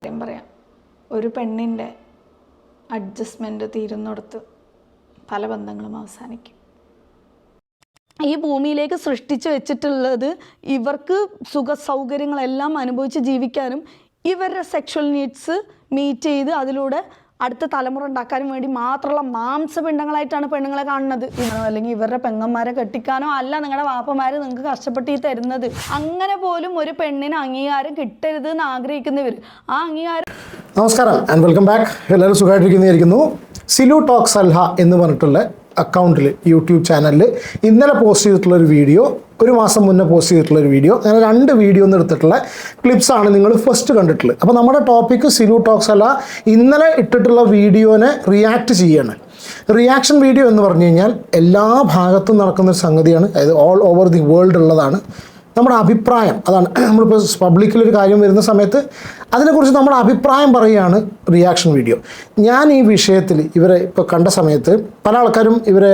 സത്യം പറയാം, ഒരു പെണ്ണിൻ്റെ അഡ്ജസ്റ്റ്മെൻറ്റ് തീരുന്നിടത്ത് പല ബന്ധങ്ങളും അവസാനിക്കും. ഈ ഭൂമിയിലേക്ക് സൃഷ്ടിച്ച് വെച്ചിട്ടുള്ളത് ഇവർക്ക് സുഖ സൗകര്യങ്ങളെല്ലാം അനുഭവിച്ച് ജീവിക്കാനും ഇവരുടെ സെക്ഷൽ നീഡ്സ് മീറ്റ് ചെയ്ത് അതിലൂടെ അടുത്ത തലമുറ ഉണ്ടാക്കാനും വേണ്ടി മാത്രമുള്ള മാംസപിണ്ഡങ്ങളായിട്ടാണ് പെണ്ണുങ്ങളെ കാണുന്നത്. അല്ലെങ്കിൽ ഇവരുടെ പെങ്ങന്മാരെ കെട്ടിക്കാനോ അല്ല നിങ്ങളുടെ വാപ്പമാർ നിങ്ങൾക്ക് കഷ്ടപ്പെട്ട് ഈ തരുന്നത്. അങ്ങനെ പോലും ഒരു പെണ്ണിന് അംഗീകാരം കിട്ടരുത് എന്ന് ആഗ്രഹിക്കുന്നവർ ആ അംഗീകാരം. നമസ്കാരം ആൻഡ് വെൽക്കം ബാക്ക്. എല്ലാവരും സുഖമായിട്ടിരിക്കുന്നതായിരിക്കുന്നു. സിലു ടോക്സ് അൽഹ എന്ന് പറഞ്ഞിട്ടുള്ള അക്കൗണ്ടിൽ യൂട്യൂബ് ചാനലിൽ ഇന്നലെ പോസ്റ്റ് ചെയ്തിട്ടുള്ളൊരു വീഡിയോ, ഒരു മാസം മുന്നേ പോസ്റ്റ് ചെയ്തിട്ടുള്ളൊരു വീഡിയോ, അങ്ങനെ 2 വീഡിയോ എന്ന് എടുത്തിട്ടുള്ള ക്ലിപ്സാണ് നിങ്ങൾ ഫസ്റ്റ് കണ്ടിട്ടുള്ളത്. അപ്പോൾ നമ്മുടെ ടോപ്പിക്ക് സിലു ടോക്സ് അൽഹ ഇന്നലെ ഇട്ടിട്ടുള്ള വീഡിയോനെ റിയാക്ട് ചെയ്യാണ്. റിയാക്ഷൻ വീഡിയോ എന്ന് പറഞ്ഞു കഴിഞ്ഞാൽ എല്ലാ ഭാഗത്തും നടക്കുന്നൊരു സംഗതിയാണ്, അതായത് ഓൾ ഓവർ ദി വേൾഡ് ഉള്ളതാണ്. നമ്മുടെ അഭിപ്രായം അതാണ്. നമ്മളിപ്പോൾ പബ്ലിക്കിലൊരു കാര്യം വരുന്ന സമയത്ത് അതിനെക്കുറിച്ച് നമ്മുടെ അഭിപ്രായം പറയുകയാണ് റിയാക്ഷൻ വീഡിയോ. ഞാൻ ഈ വിഷയത്തിൽ ഇവരെ ഇപ്പോൾ കണ്ട സമയത്ത് പല ആൾക്കാരും ഇവരെ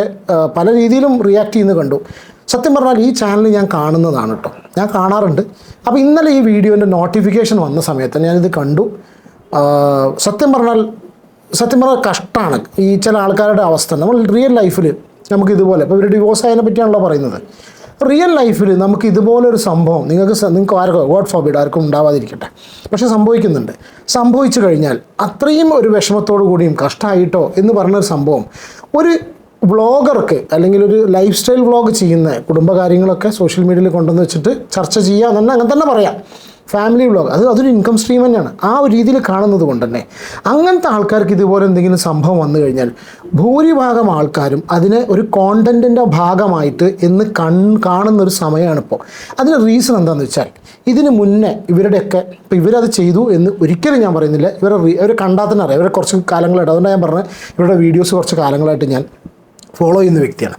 പല രീതിയിലും റിയാക്ട് ചെയ്യുന്നത് കണ്ടു. സത്യം പറഞ്ഞാൽ ഈ ചാനൽ ഞാൻ കാണുന്നതാണ് കേട്ടോ, ഞാൻ കാണാറുണ്ട്. അപ്പോൾ ഇന്നലെ ഈ വീഡിയോൻ്റെ നോട്ടിഫിക്കേഷൻ വന്ന സമയത്ത് ഞാനിത് കണ്ടു. സത്യം പറഞ്ഞാൽ കഷ്ടമാണ് ഈ ചില ആൾക്കാരുടെ അവസ്ഥ. നമ്മൾ റിയൽ ലൈഫിൽ നമുക്ക് ഇതുപോലെ, ഇപ്പോൾ ഇവർ ഡിവോഴ്സ് ആയതിനെ പറ്റിയാണല്ലോ പറയുന്നത്. റിയൽ ലൈഫിൽ നമുക്ക് ഇതുപോലൊരു സംഭവം നിങ്ങൾക്ക് ആർക്കും ഗോഡ് ഫോർബിഡ് ആർക്കും ഉണ്ടാവാതിരിക്കട്ടെ, പക്ഷെ സംഭവിക്കുന്നുണ്ട്. സംഭവിച്ചു കഴിഞ്ഞാൽ അത്രയും ഒരു വിഷമത്തോടു കൂടിയും കഷ്ടമായിട്ടോ എന്ന് പറഞ്ഞൊരു സംഭവം ഒരു വ്ളോഗർക്ക് അല്ലെങ്കിൽ ഒരു ലൈഫ് സ്റ്റൈൽ വ്ളോഗ് ചെയ്യുന്ന കുടുംബകാര്യങ്ങളൊക്കെ സോഷ്യൽ മീഡിയയിൽ കൊണ്ടുവന്ന് വെച്ചിട്ട് ചർച്ച ചെയ്യുക എന്ന് അങ്ങനെ തന്നെ പറയാം. ഫാമിലി വ്ളോഗ് അതൊരു ഇൻകം സ്ട്രീം തന്നെയാണ്. ആ ഒരു രീതിയിൽ കാണുന്നത് കൊണ്ട് തന്നെ അങ്ങനത്തെ ആൾക്കാർക്ക് ഇതുപോലെ എന്തെങ്കിലും സംഭവം വന്നു കഴിഞ്ഞാൽ ഭൂരിഭാഗം ആൾക്കാരും അതിനെ ഒരു കോണ്ടൻറ്റിൻ്റെ ഭാഗമായിട്ട് എന്ന് കാണുന്നൊരു സമയമാണിപ്പോൾ. അതിന് റീസൺ എന്താണെന്ന് വെച്ചാൽ ഇതിന് മുന്നേ ഇവരുടെയൊക്കെ ഇപ്പോൾ ഇവരത് ചെയ്തു എന്ന് ഒരിക്കലും ഞാൻ പറയുന്നില്ല. ഇവരെ കണ്ടാൽ തന്നെ അറിയാം. ഇവരെ കുറച്ച് കാലങ്ങളായിട്ട്, അതുകൊണ്ടാണ് ഞാൻ പറഞ്ഞത് ഇവരുടെ വീഡിയോസ് കുറച്ച് കാലങ്ങളായിട്ട് ഞാൻ ഫോളോ ചെയ്യുന്ന വ്യക്തിയാണ്.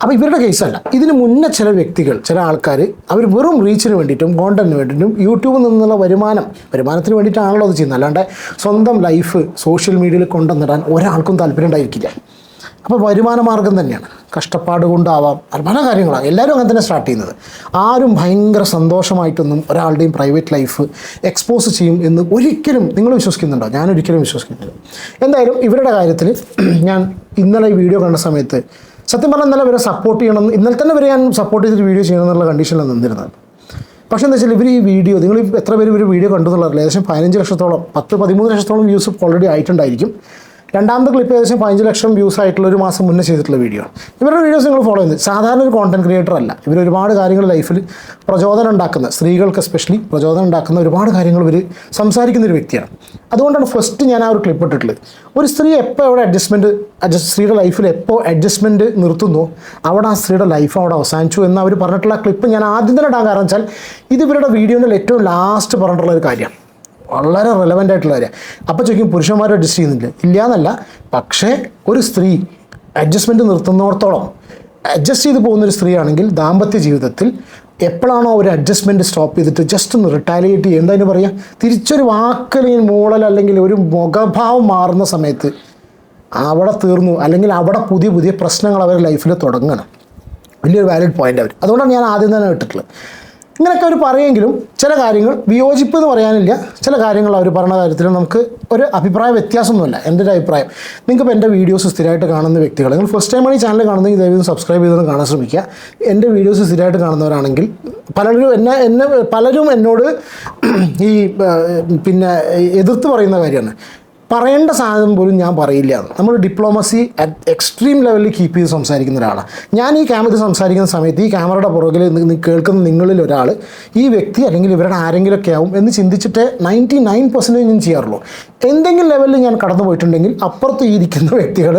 അപ്പോൾ ഇവരുടെ കേസല്ല, ഇതിന് മുന്നേ ചില വ്യക്തികൾ, ചില ആൾക്കാർ അവർ വെറും റീച്ചിന് വേണ്ടിയിട്ടും കോണ്ടന്റിന് വേണ്ടിയിട്ടും യൂട്യൂബിൽ നിന്നുള്ള വരുമാനത്തിന് വേണ്ടിയിട്ടാണല്ലോ അത് ചെയ്യുന്നത്. അല്ലാണ്ട് സ്വന്തം ലൈഫ് സോഷ്യൽ മീഡിയയിൽ കൊണ്ടുവന്നിടാൻ ഒരാൾക്കും താല്പര്യം ഉണ്ടായിരിക്കില്ല. അപ്പോൾ വരുമാന മാർഗം തന്നെയാണ്, കഷ്ടപ്പാട് കൊണ്ടാവാം, പല കാര്യങ്ങളാണ്. എല്ലാവരും അങ്ങനെ തന്നെ സ്റ്റാർട്ട് ചെയ്യുന്നത്. ആരും ഭയങ്കര സന്തോഷമായിട്ടൊന്നും ഒരാളുടെയും പ്രൈവറ്റ് ലൈഫ് എക്സ്പോസ് ചെയ്യും എന്ന് ഒരിക്കലും നിങ്ങൾ വിശ്വസിക്കുന്നുണ്ടോ? ഞാനൊരിക്കലും വിശ്വസിക്കുന്നില്ല. എന്തായാലും ഇവരുടെ കാര്യത്തിൽ ഞാൻ ഇന്നലെ ഈ വീഡിയോ കണ്ട സമയത്ത് സത്യം പറഞ്ഞാൽ ഇന്നലെ ഇവരെ സപ്പോർട്ട് ചെയ്യണം, ഇന്നലെ തന്നെ ഇവരെ ഞാൻ സപ്പോർട്ട് ചെയ്തിട്ട് വീഡിയോ ചെയ്യണം എന്നുള്ള കണ്ടീഷനിലാണ് നിന്നിരുന്നത്. പക്ഷേ എന്താ വെച്ചാൽ ഇവർ ഈ വീഡിയോ, നിങ്ങൾ എത്ര പേര് ഇവർ വീഡിയോ കണ്ടു എന്നുള്ളതല്ല, ഏകദേശം 15 ലക്ഷത്തോളം 10-13 ലക്ഷത്തോളം വ്യൂസ് ഓൾറെഡി ആയിട്ടുണ്ടായിരിക്കും. രണ്ടാമത്തെ ക്ലിപ്പ് ഏകദേശം 15 ലക്ഷം വ്യൂസ് ആയിട്ടുള്ള ഒരു മാസം മുന്നേ ചെയ്തിട്ടുള്ള വീഡിയോ. ഇവരുടെ വീഡിയോസ് നിങ്ങൾ ഫോളോ ചെയ്യുന്നത് സാധാരണ ഒരു കോണ്ടന്റ് ക്രിയേറ്റർ അല്ല. ഇവർ ഒരുപാട് കാര്യങ്ങൾ ലൈഫിൽ പ്രചോദനം ഉണ്ടാക്കുന്ന, സ്ത്രീകൾക്ക് എസ്പെഷ്യലി പ്രചോദനം ഉണ്ടാക്കുന്ന ഒരുപാട് കാര്യങ്ങൾ ഇവർ സംസാരിക്കുന്ന ഒരു വ്യക്തിയാണ്. അതുകൊണ്ടാണ് ഫസ്റ്റ് ഞാൻ ആ ഒരു ക്ലിപ്പ് ഇട്ടിട്ടുള്ളത്. ഒരു സ്ത്രീ എപ്പോൾ എവിടെ സ്ത്രീയുടെ ലൈഫിൽ എപ്പോൾ അഡ്ജസ്റ്റ്മെൻറ്റ് നിർത്തുന്നു അവിടെ ആ സ്ത്രീയുടെ ലൈഫ് അവിടെ അവസാനിച്ചു എന്ന് അവർ പറഞ്ഞിട്ടുള്ള ക്ലിപ്പ് ഞാൻ ആദ്യം തന്നെ ഇടാൻ കാരണം വെച്ചാൽ ഇത് ഇവരുടെ വീഡിയോൻ്റെ ഏറ്റവും ലാസ്റ്റ് പറഞ്ഞിട്ടുള്ള ഒരു കാര്യമാണ്. വളരെ റെലവൻ്റ് ആയിട്ടുള്ള കാര്യം. അപ്പോൾ ചോദിക്കും പുരുഷന്മാർ അഡ്ജസ്റ്റ് ചെയ്യുന്നില്ല, ഇല്ല എന്നല്ല. പക്ഷേ ഒരു സ്ത്രീ അഡ്ജസ്റ്റ്മെൻറ്റ് നിർത്തുന്നിടത്തോളം അഡ്ജസ്റ്റ് ചെയ്ത് പോകുന്നൊരു സ്ത്രീ ആണെങ്കിൽ ദാമ്പത്യ ജീവിതത്തിൽ എപ്പോഴാണോ ഒരു അഡ്ജസ്റ്റ്മെൻറ്റ് സ്റ്റോപ്പ് ചെയ്തിട്ട് ജസ്റ്റ് ഒന്ന് റിട്ടാലിയേറ്റ് ചെയ്യുക, എന്താ പറയുക, തിരിച്ചൊരു വാക്കലിൽ മൂളൽ അല്ലെങ്കിൽ ഒരു മുഖഭാവം മാറുന്ന സമയത്ത് അവിടെ തീർന്നു, അല്ലെങ്കിൽ അവിടെ പുതിയ പ്രശ്നങ്ങൾ അവരുടെ ലൈഫിൽ തുടങ്ങണം. വലിയൊരു വാലിഡ് പോയിൻ്റ് അവർ. അതുകൊണ്ടാണ് ഞാൻ ആദ്യം തന്നെ ഇട്ടിട്ടുള്ളത്. ഇങ്ങനെയൊക്കെ അവർ പറയുമെങ്കിലും ചില കാര്യങ്ങൾ വിയോജിപ്പ് എന്ന് പറയാനില്ല. ചില കാര്യങ്ങൾ അവർ പറഞ്ഞ കാര്യത്തിൽ നമുക്ക് ഒരു അഭിപ്രായ വ്യത്യാസമൊന്നുമില്ല. എൻ്റെ ഒരു അഭിപ്രായം, നിങ്ങൾക്കിപ്പോൾ എൻ്റെ വീഡിയോസ് സ്ഥിരമായിട്ട് കാണുന്ന വ്യക്തികൾ, നിങ്ങൾ ഫസ്റ്റ് ടൈമാണ് ഈ ചാനൽ കാണുന്നതെങ്കിൽ ദയവായി സബ്സ്ക്രൈബ് ചെയ്തൊന്ന് കാണാൻ ശ്രമിക്കുക. എൻ്റെ വീഡിയോസ് സ്ഥിരമായിട്ട് കാണുന്നവരാണെങ്കിൽ പലരും എന്നോട് ഈ എതിർത്ത് പറയുന്ന കാര്യമാണ്, പറയേണ്ട സാധനം പോലും ഞാൻ പറയില്ല. നമ്മൾ ഡിപ്ലോമസി എക്സ്ട്രീം ലെവലിൽ കീപ്പ് ചെയ്ത് സംസാരിക്കുന്ന ഒരാളാണ് ഞാൻ. ഈ ക്യാമറ സംസാരിക്കുന്ന സമയത്ത് ഈ ക്യാമറയുടെ പുറകിൽ കേൾക്കുന്ന നിങ്ങളിൽ ഒരാൾ ഈ വ്യക്തി അല്ലെങ്കിൽ ഇവരുടെ ആരെങ്കിലുമൊക്കെ ആവും എന്ന് ചിന്തിച്ചിട്ട് 99% ഞാൻ ചെയ്യാറുള്ളൂ. എന്തെങ്കിലും ലെവലിൽ ഞാൻ കടന്നു പോയിട്ടുണ്ടെങ്കിൽ അപ്പുറത്ത് ഇരിക്കുന്ന വ്യക്തികൾ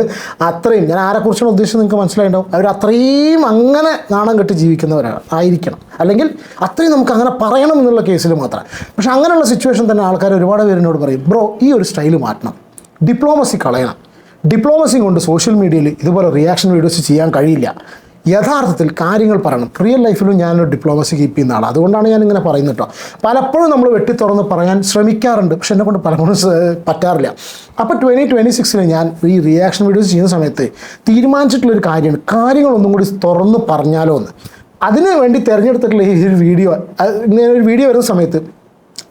അത്രയും, ഞാൻ ആരെക്കുറിച്ചാണ് ഉദ്ദേശിച്ചത് നിങ്ങൾക്ക് മനസ്സിലായിട്ടുണ്ടാവും, അവർ അത്രയും അങ്ങനെ നാണം കെട്ട് ജീവിക്കുന്നവരായിരിക്കണം, അല്ലെങ്കിൽ അത്രയും നമുക്ക് അങ്ങനെ പറയണം എന്നുള്ള കേസിൽ മാത്രം. പക്ഷേ അങ്ങനെയുള്ള സിറ്റുവേഷൻ തന്നെ ആൾക്കാർ ഒരുപാട് പേരിനോട് പറയും, ബ്രോ ഈ ഒരു സ്റ്റൈൽ മാറ്റണം, ഡിപ്ലോമസി കളയണം, ഡിപ്ലോമസി കൊണ്ട് സോഷ്യൽ മീഡിയയിൽ ഇതുപോലെ റിയാക്ഷൻ വീഡിയോസ് ചെയ്യാൻ കഴിയില്ല, യഥാർത്ഥത്തിൽ കാര്യങ്ങൾ പറയണം. റിയൽ ലൈഫിലും ഞാനൊരു ഡിപ്ലോമസി കീപ്പ് ചെയ്യുന്ന ആളാണ്. അതുകൊണ്ടാണ് ഞാനിങ്ങനെ പറയുന്നത് കേട്ടോ. പലപ്പോഴും നമ്മൾ വെട്ടിത്തുറന്ന് പറയാൻ ശ്രമിക്കാറുണ്ട്, പക്ഷെ എന്നെ കൊണ്ട് പലപ്പോഴും പറ്റാറില്ല. അപ്പോൾ 2026 ഞാൻ ഈ റിയാക്ഷൻ വീഡിയോസ് ചെയ്യുന്ന സമയത്ത് തീരുമാനിച്ചിട്ടുള്ളൊരു കാര്യമാണ്, കാര്യങ്ങളൊന്നും കൂടി തുറന്ന് പറഞ്ഞാലോ എന്ന്. അതിന് വേണ്ടി തിരഞ്ഞെടുത്തിട്ടുള്ള ഈ ഒരു വീഡിയോ, ഇങ്ങനെ ഒരു വീഡിയോ വരുന്ന സമയത്ത്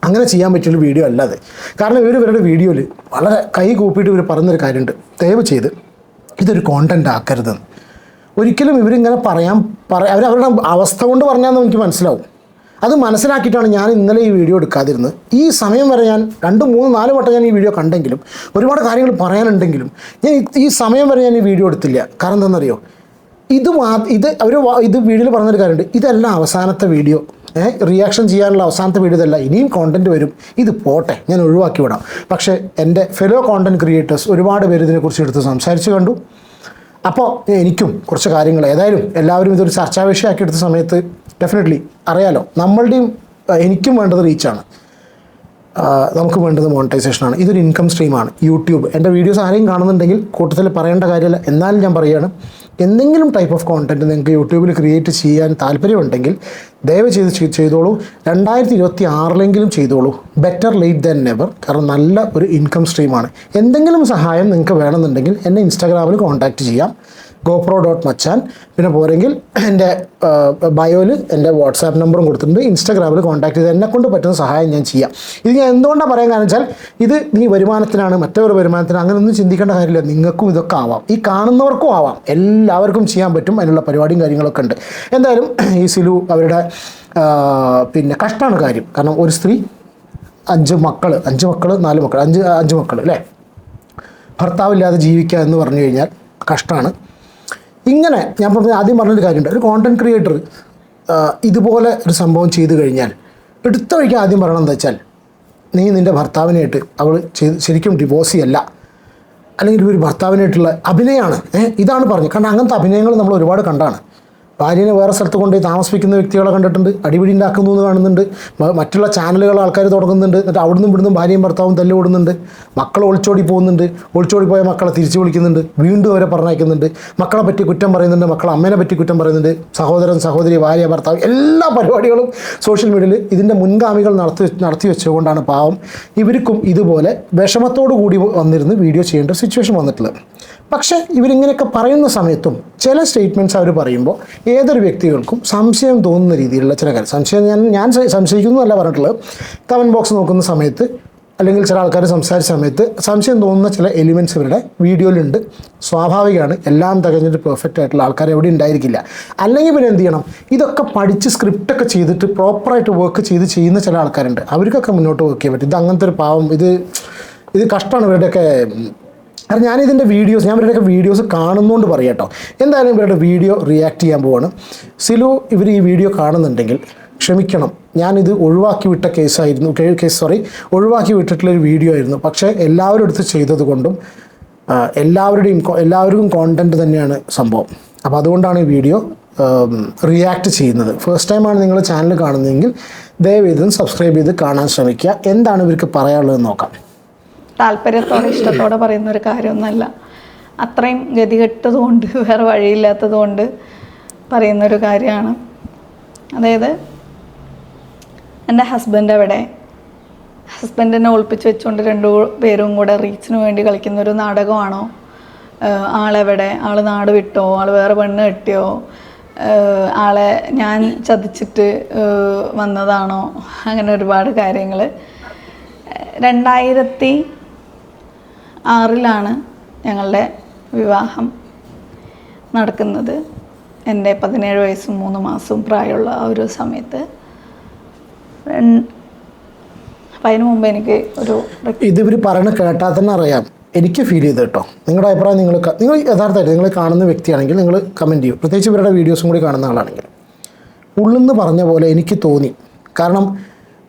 അങ്ങനെ ചെയ്യാൻ പറ്റിയൊരു വീഡിയോ അല്ല അത്. കാരണം ഇവരുടെ വീഡിയോയിൽ വളരെ കൈ കൂപ്പിയിട്ട് ഇവർ പറഞ്ഞൊരു കാര്യമുണ്ട്, ദയവ് ചെയ്ത് ഇതൊരു കോണ്ടൻറ്റ് ആക്കരുതെന്ന്. ഒരിക്കലും ഇവരിങ്ങനെ അവരവരുടെ അവസ്ഥ കൊണ്ട് പറഞ്ഞാൽ എനിക്ക് മനസ്സിലാവും. അത് മനസ്സിലാക്കിയിട്ടാണ് ഞാൻ ഇന്നലെ ഈ വീഡിയോ എടുക്കാതിരുന്നത്. ഈ സമയം വരെ ഞാൻ 2, 3, 4 വട്ടം ഞാൻ ഈ വീഡിയോ കണ്ടെങ്കിലും ഒരുപാട് കാര്യങ്ങൾ പറയാനുണ്ടെങ്കിലും ഞാൻ ഈ സമയം വരെ ഞാൻ ഈ വീഡിയോ എടുത്തില്ല. കാരണം എന്താണെന്നറിയോ, ഇത് വീഡിയോയിൽ പറഞ്ഞൊരു കാര്യമുണ്ട്, ഇതല്ല അവസാനത്തെ വീഡിയോ, റിയാക്ഷൻ ചെയ്യാനുള്ള അവസാനത്തെ വീഡിയോ ഇതല്ല, ഇനിയും കോണ്ടൻറ്റ് വരും, ഇത് പോട്ടെ, ഞാൻ ഒഴിവാക്കി വിടാം. പക്ഷേ എൻ്റെ ഫെലോ കോണ്ടൻറ്റ് ക്രിയേറ്റേഴ്സ് ഒരുപാട് പേര് ഇതിനെക്കുറിച്ച് എടുത്ത് സംസാരിച്ച് കണ്ടു. അപ്പോൾ എനിക്കും കുറച്ച് കാര്യങ്ങൾ, ഏതായാലും എല്ലാവരും ഇതൊരു ചർച്ചാ വിഷയമാക്കി എടുത്ത സമയത്ത് ഡെഫിനറ്റ്ലി അറിയാലോ, നമ്മളുടെയും എനിക്കും വേണ്ടത് റീച്ചാണ്, നമുക്ക് വേണ്ടത് മോണിറ്റൈസേഷനാണ്. ഇതൊരു ഇൻകം സ്ട്രീമാണ് യൂട്യൂബ്. എൻ്റെ വീഡിയോസ് ആരെയും കാണുന്നുണ്ടെങ്കിൽ കൂട്ടത്തിൽ പറയേണ്ട കാര്യമല്ല, എന്നാലും ഞാൻ പറയുകയാണ്, എന്തെങ്കിലും ടൈപ്പ് ഓഫ് കോണ്ടൻറ്റ് നിങ്ങൾക്ക് യൂട്യൂബിൽ ക്രിയേറ്റ് ചെയ്യാൻ താല്പര്യമുണ്ടെങ്കിൽ ദയവ് ചെയ്തോളൂ. 2026 ചെയ്തോളൂ. Better late than never. കാരണം നല്ല ഒരു ഇൻകം സ്ട്രീമാണ്. എന്തെങ്കിലും സഹായം നിങ്ങൾക്ക് വേണമെന്നുണ്ടെങ്കിൽ എന്നെ ഇൻസ്റ്റാഗ്രാമിൽ കോൺടാക്റ്റ് ചെയ്യാം, gopro.machan. പിന്നെ പോരെങ്കിൽ എൻ്റെ ബയോയിൽ എൻ്റെ വാട്സാപ്പ് നമ്പറും കൊടുത്തിട്ടുണ്ട്. ഇൻസ്റ്റാഗ്രാമിൽ കോൺടാക്ട് ചെയ്ത് എന്നെക്കൊണ്ട് പറ്റുന്ന സഹായം ഞാൻ ചെയ്യാം. ഇത് ഞാൻ എന്തുകൊണ്ടാണ് പറയാൻ കാരണം വെച്ചാൽ, ഇത് നീ വരുമാനത്തിനാണ്, മറ്റൊരു വരുമാനത്തിന്, അങ്ങനെയൊന്നും ചിന്തിക്കേണ്ട കാര്യമില്ല. നിങ്ങൾക്കും ഇതൊക്കെ ആവാം, ഈ കാണുന്നവർക്കും ആവാം, എല്ലാവർക്കും ചെയ്യാൻ പറ്റും. അതിനുള്ള പരിപാടിയും കാര്യങ്ങളൊക്കെ ഉണ്ട്. എന്തായാലും ഈ സിലു അവരുടെ പിന്നെ കഷ്ടമാണ് കാര്യം. കാരണം ഒരു സ്ത്രീ 5 മക്കൾ 4 മക്കൾ 5 മക്കൾ അല്ലേ, ഭർത്താവില്ലാതെ ജീവിക്കുക എന്ന് പറഞ്ഞു കഴിഞ്ഞാൽ കഷ്ടമാണ്. ഇങ്ങനെ ഞാൻ ആദ്യം പറഞ്ഞൊരു കാര്യമുണ്ട്, ഒരു കോണ്ടൻറ്റ് ക്രിയേറ്റർ ഇതുപോലെ ഒരു സംഭവം ചെയ്തു കഴിഞ്ഞാൽ എടുത്ത വഴിക്ക് ആദ്യം പറയണം എന്താ വെച്ചാൽ, നീ നിൻ്റെ ഭർത്താവിനായിട്ട് അവൾ ശരിക്കും ഡിവോഴ്സ് ചെയ്യല്ല, അല്ലെങ്കിൽ ഒരു ഭർത്താവിനായിട്ടുള്ള അഭിനയമാണ്. ഇതാണ് പറഞ്ഞത്. കാരണം അങ്ങനത്തെ അഭിനയങ്ങൾ നമ്മൾ ഒരുപാട് കണ്ടാണ്. ഭാര്യനെ വേറെ സ്ഥലത്ത് കൊണ്ടുപോയി താമസിപ്പിക്കുന്ന വ്യക്തികളെ കണ്ടിട്ടുണ്ട്, അടിപിടി ഉണ്ടാക്കുന്നു എന്ന് കാണുന്നുണ്ട്, മറ്റുള്ള ചാനലുകൾ ആൾക്കാർ തുടങ്ങുന്നുണ്ട്, എന്നിട്ട് അവിടുന്ന് ഇവിടുന്ന് ഭാര്യയും ഭർത്താവും തല്ലുകൂടുന്നുണ്ട്, മക്കൾ ഒളിച്ചോടി പോകുന്നുണ്ട്, ഒളിച്ചോടി പോയ മക്കളെ തിരിച്ചു വിളിക്കുന്നുണ്ട്, വീണ്ടും അവരെ പറഞ്ഞയക്കുന്നുണ്ട്, മക്കളെ പറ്റി കുറ്റം പറയുന്നുണ്ട്, മക്കളെ അമ്മേനെ പറ്റി കുറ്റം പറയുന്നുണ്ട്, സഹോദരൻ സഹോദരി ഭാര്യ ഭർത്താവ് എല്ലാ പരിപാടികളും സോഷ്യൽ മീഡിയയിൽ ഇതിൻ്റെ മുൻഗാമികൾ നടത്തി വെച്ചുകൊണ്ടാണ് പാവം ഇവർക്കും ഇതുപോലെ വിഷമത്തോടു കൂടി വന്നിരുന്ന് വീഡിയോ ചെയ്യേണ്ട സിറ്റുവേഷൻ വന്നിട്ടുള്ളത്. പക്ഷേ ഇവരിങ്ങനെയൊക്കെ പറയുന്ന സമയത്തും ചില സ്റ്റേറ്റ്മെൻറ്റ്സ് അവർ പറയുമ്പോൾ ഏതൊരു വ്യക്തികൾക്കും സംശയം തോന്നുന്ന രീതിയിലുള്ള ചില കാര്യം, സംശയം ഞാൻ സംശയിക്കുന്നതല്ല പറഞ്ഞിട്ടുള്ളത്, കമൻറ്റ് ബോക്സ് നോക്കുന്ന സമയത്ത് അല്ലെങ്കിൽ ചില ആൾക്കാർ സംസാരിച്ച സമയത്ത് സംശയം തോന്നുന്ന ചില എലിമെൻറ്റ്സ് ഇവരുടെ വീഡിയോയിലുണ്ട്. സ്വാഭാവികമാണ്, എല്ലാം തികഞ്ഞിട്ട് പെർഫെക്റ്റ് ആയിട്ടുള്ള ആൾക്കാർ എവിടെ ഉണ്ടായിരിക്കില്ല. അല്ലെങ്കിൽ പിന്നെ എന്ത് ചെയ്യണം, ഇതൊക്കെ പഠിച്ച് സ്ക്രിപ്റ്റൊക്കെ ചെയ്തിട്ട് പ്രോപ്പറായിട്ട് വർക്ക് ചെയ്യുന്ന ചില ആൾക്കാരുണ്ട്. അവർക്കൊക്കെ മുന്നോട്ട് വർക്ക് ചെയ്യാൻ പറ്റും. ഇത് അങ്ങനത്തെ ഒരു പാവം, ഇത് കഷ്ടമാണ് ഇവരുടെയൊക്കെ. കാരണം ഞാൻ ഇവരുടെയൊക്കെ വീഡിയോസ് കാണുന്നതുകൊണ്ട് പറയാം കേട്ടോ. എന്തായാലും ഇവരുടെ വീഡിയോ റിയാക്ട് ചെയ്യാൻ പോവാണ്. സിലു ഇവർ ഈ വീഡിയോ കാണുന്നുണ്ടെങ്കിൽ ക്ഷമിക്കണം, ഞാനിത് ഒഴിവാക്കി വിട്ടിട്ടുള്ളൊരു വീഡിയോ ആയിരുന്നു. പക്ഷേ എല്ലാവരും എടുത്ത് ചെയ്തത് കൊണ്ടും എല്ലാവർക്കും കോണ്ടൻറ്റ് തന്നെയാണ് സംഭവം. അപ്പോൾ അതുകൊണ്ടാണ് ഈ വീഡിയോ റിയാക്ട് ചെയ്യുന്നത്. ഫസ്റ്റ് ടൈമാണ് നിങ്ങൾ ചാനൽ കാണുന്നതെങ്കിൽ ദയവേദം സബ്സ്ക്രൈബ് ചെയ്ത് കാണാൻ ശ്രമിക്കുക. എന്താണ് ഇവർക്ക് പറയാനുള്ളതെന്ന് നോക്കാം. താല്പര്യത്തോടെ ഇഷ്ടത്തോടെ പറയുന്ന ഒരു കാര്യമൊന്നുമല്ല, അത്രയും ഗതികെട്ടതുകൊണ്ട് വേറെ വഴിയില്ലാത്തതുകൊണ്ട് പറയുന്നൊരു കാര്യമാണ്. അതായത് എൻ്റെ ഹസ്ബൻഡിനെ ഒളിപ്പിച്ച് വെച്ചുകൊണ്ട് 2 പേരും കൂടെ റീച്ചിന് വേണ്ടി കളിക്കുന്നൊരു നാടകമാണോ? ആളെവിടെ? ആൾ നാട് വിട്ടോ? ആൾ വേറെ പെണ്ണ് കെട്ടിയോ? ആളെ ഞാൻ ചതിച്ചിട്ട് വന്നതാണോ? അങ്ങനെ ഒരുപാട് കാര്യങ്ങൾ. 2006 ഞങ്ങളുടെ വിവാഹം നടക്കുന്നത്. എൻ്റെ 17 വയസ്സും 3 മാസവും പ്രായമുള്ള ആ ഒരു സമയത്ത്. അപ്പം അതിന് മുമ്പ് എനിക്ക് ഇതിവർ പറയണ കേട്ടാൽ തന്നെ അറിയാം, എനിക്ക് ഫീൽ ചെയ്ത് കേട്ടോ. നിങ്ങളുടെ അഭിപ്രായം നിങ്ങൾ യഥാർത്ഥമായിട്ട് നിങ്ങൾ കാണുന്ന വ്യക്തിയാണെങ്കിൽ നിങ്ങൾ കമൻറ്റ് ചെയ്യും. പ്രത്യേകിച്ച് ഇവരുടെ വീഡിയോസും കൂടി കാണുന്ന ആളാണെങ്കിൽ. ഉള്ളിന്ന് പറഞ്ഞ പോലെ എനിക്ക് തോന്നി. കാരണം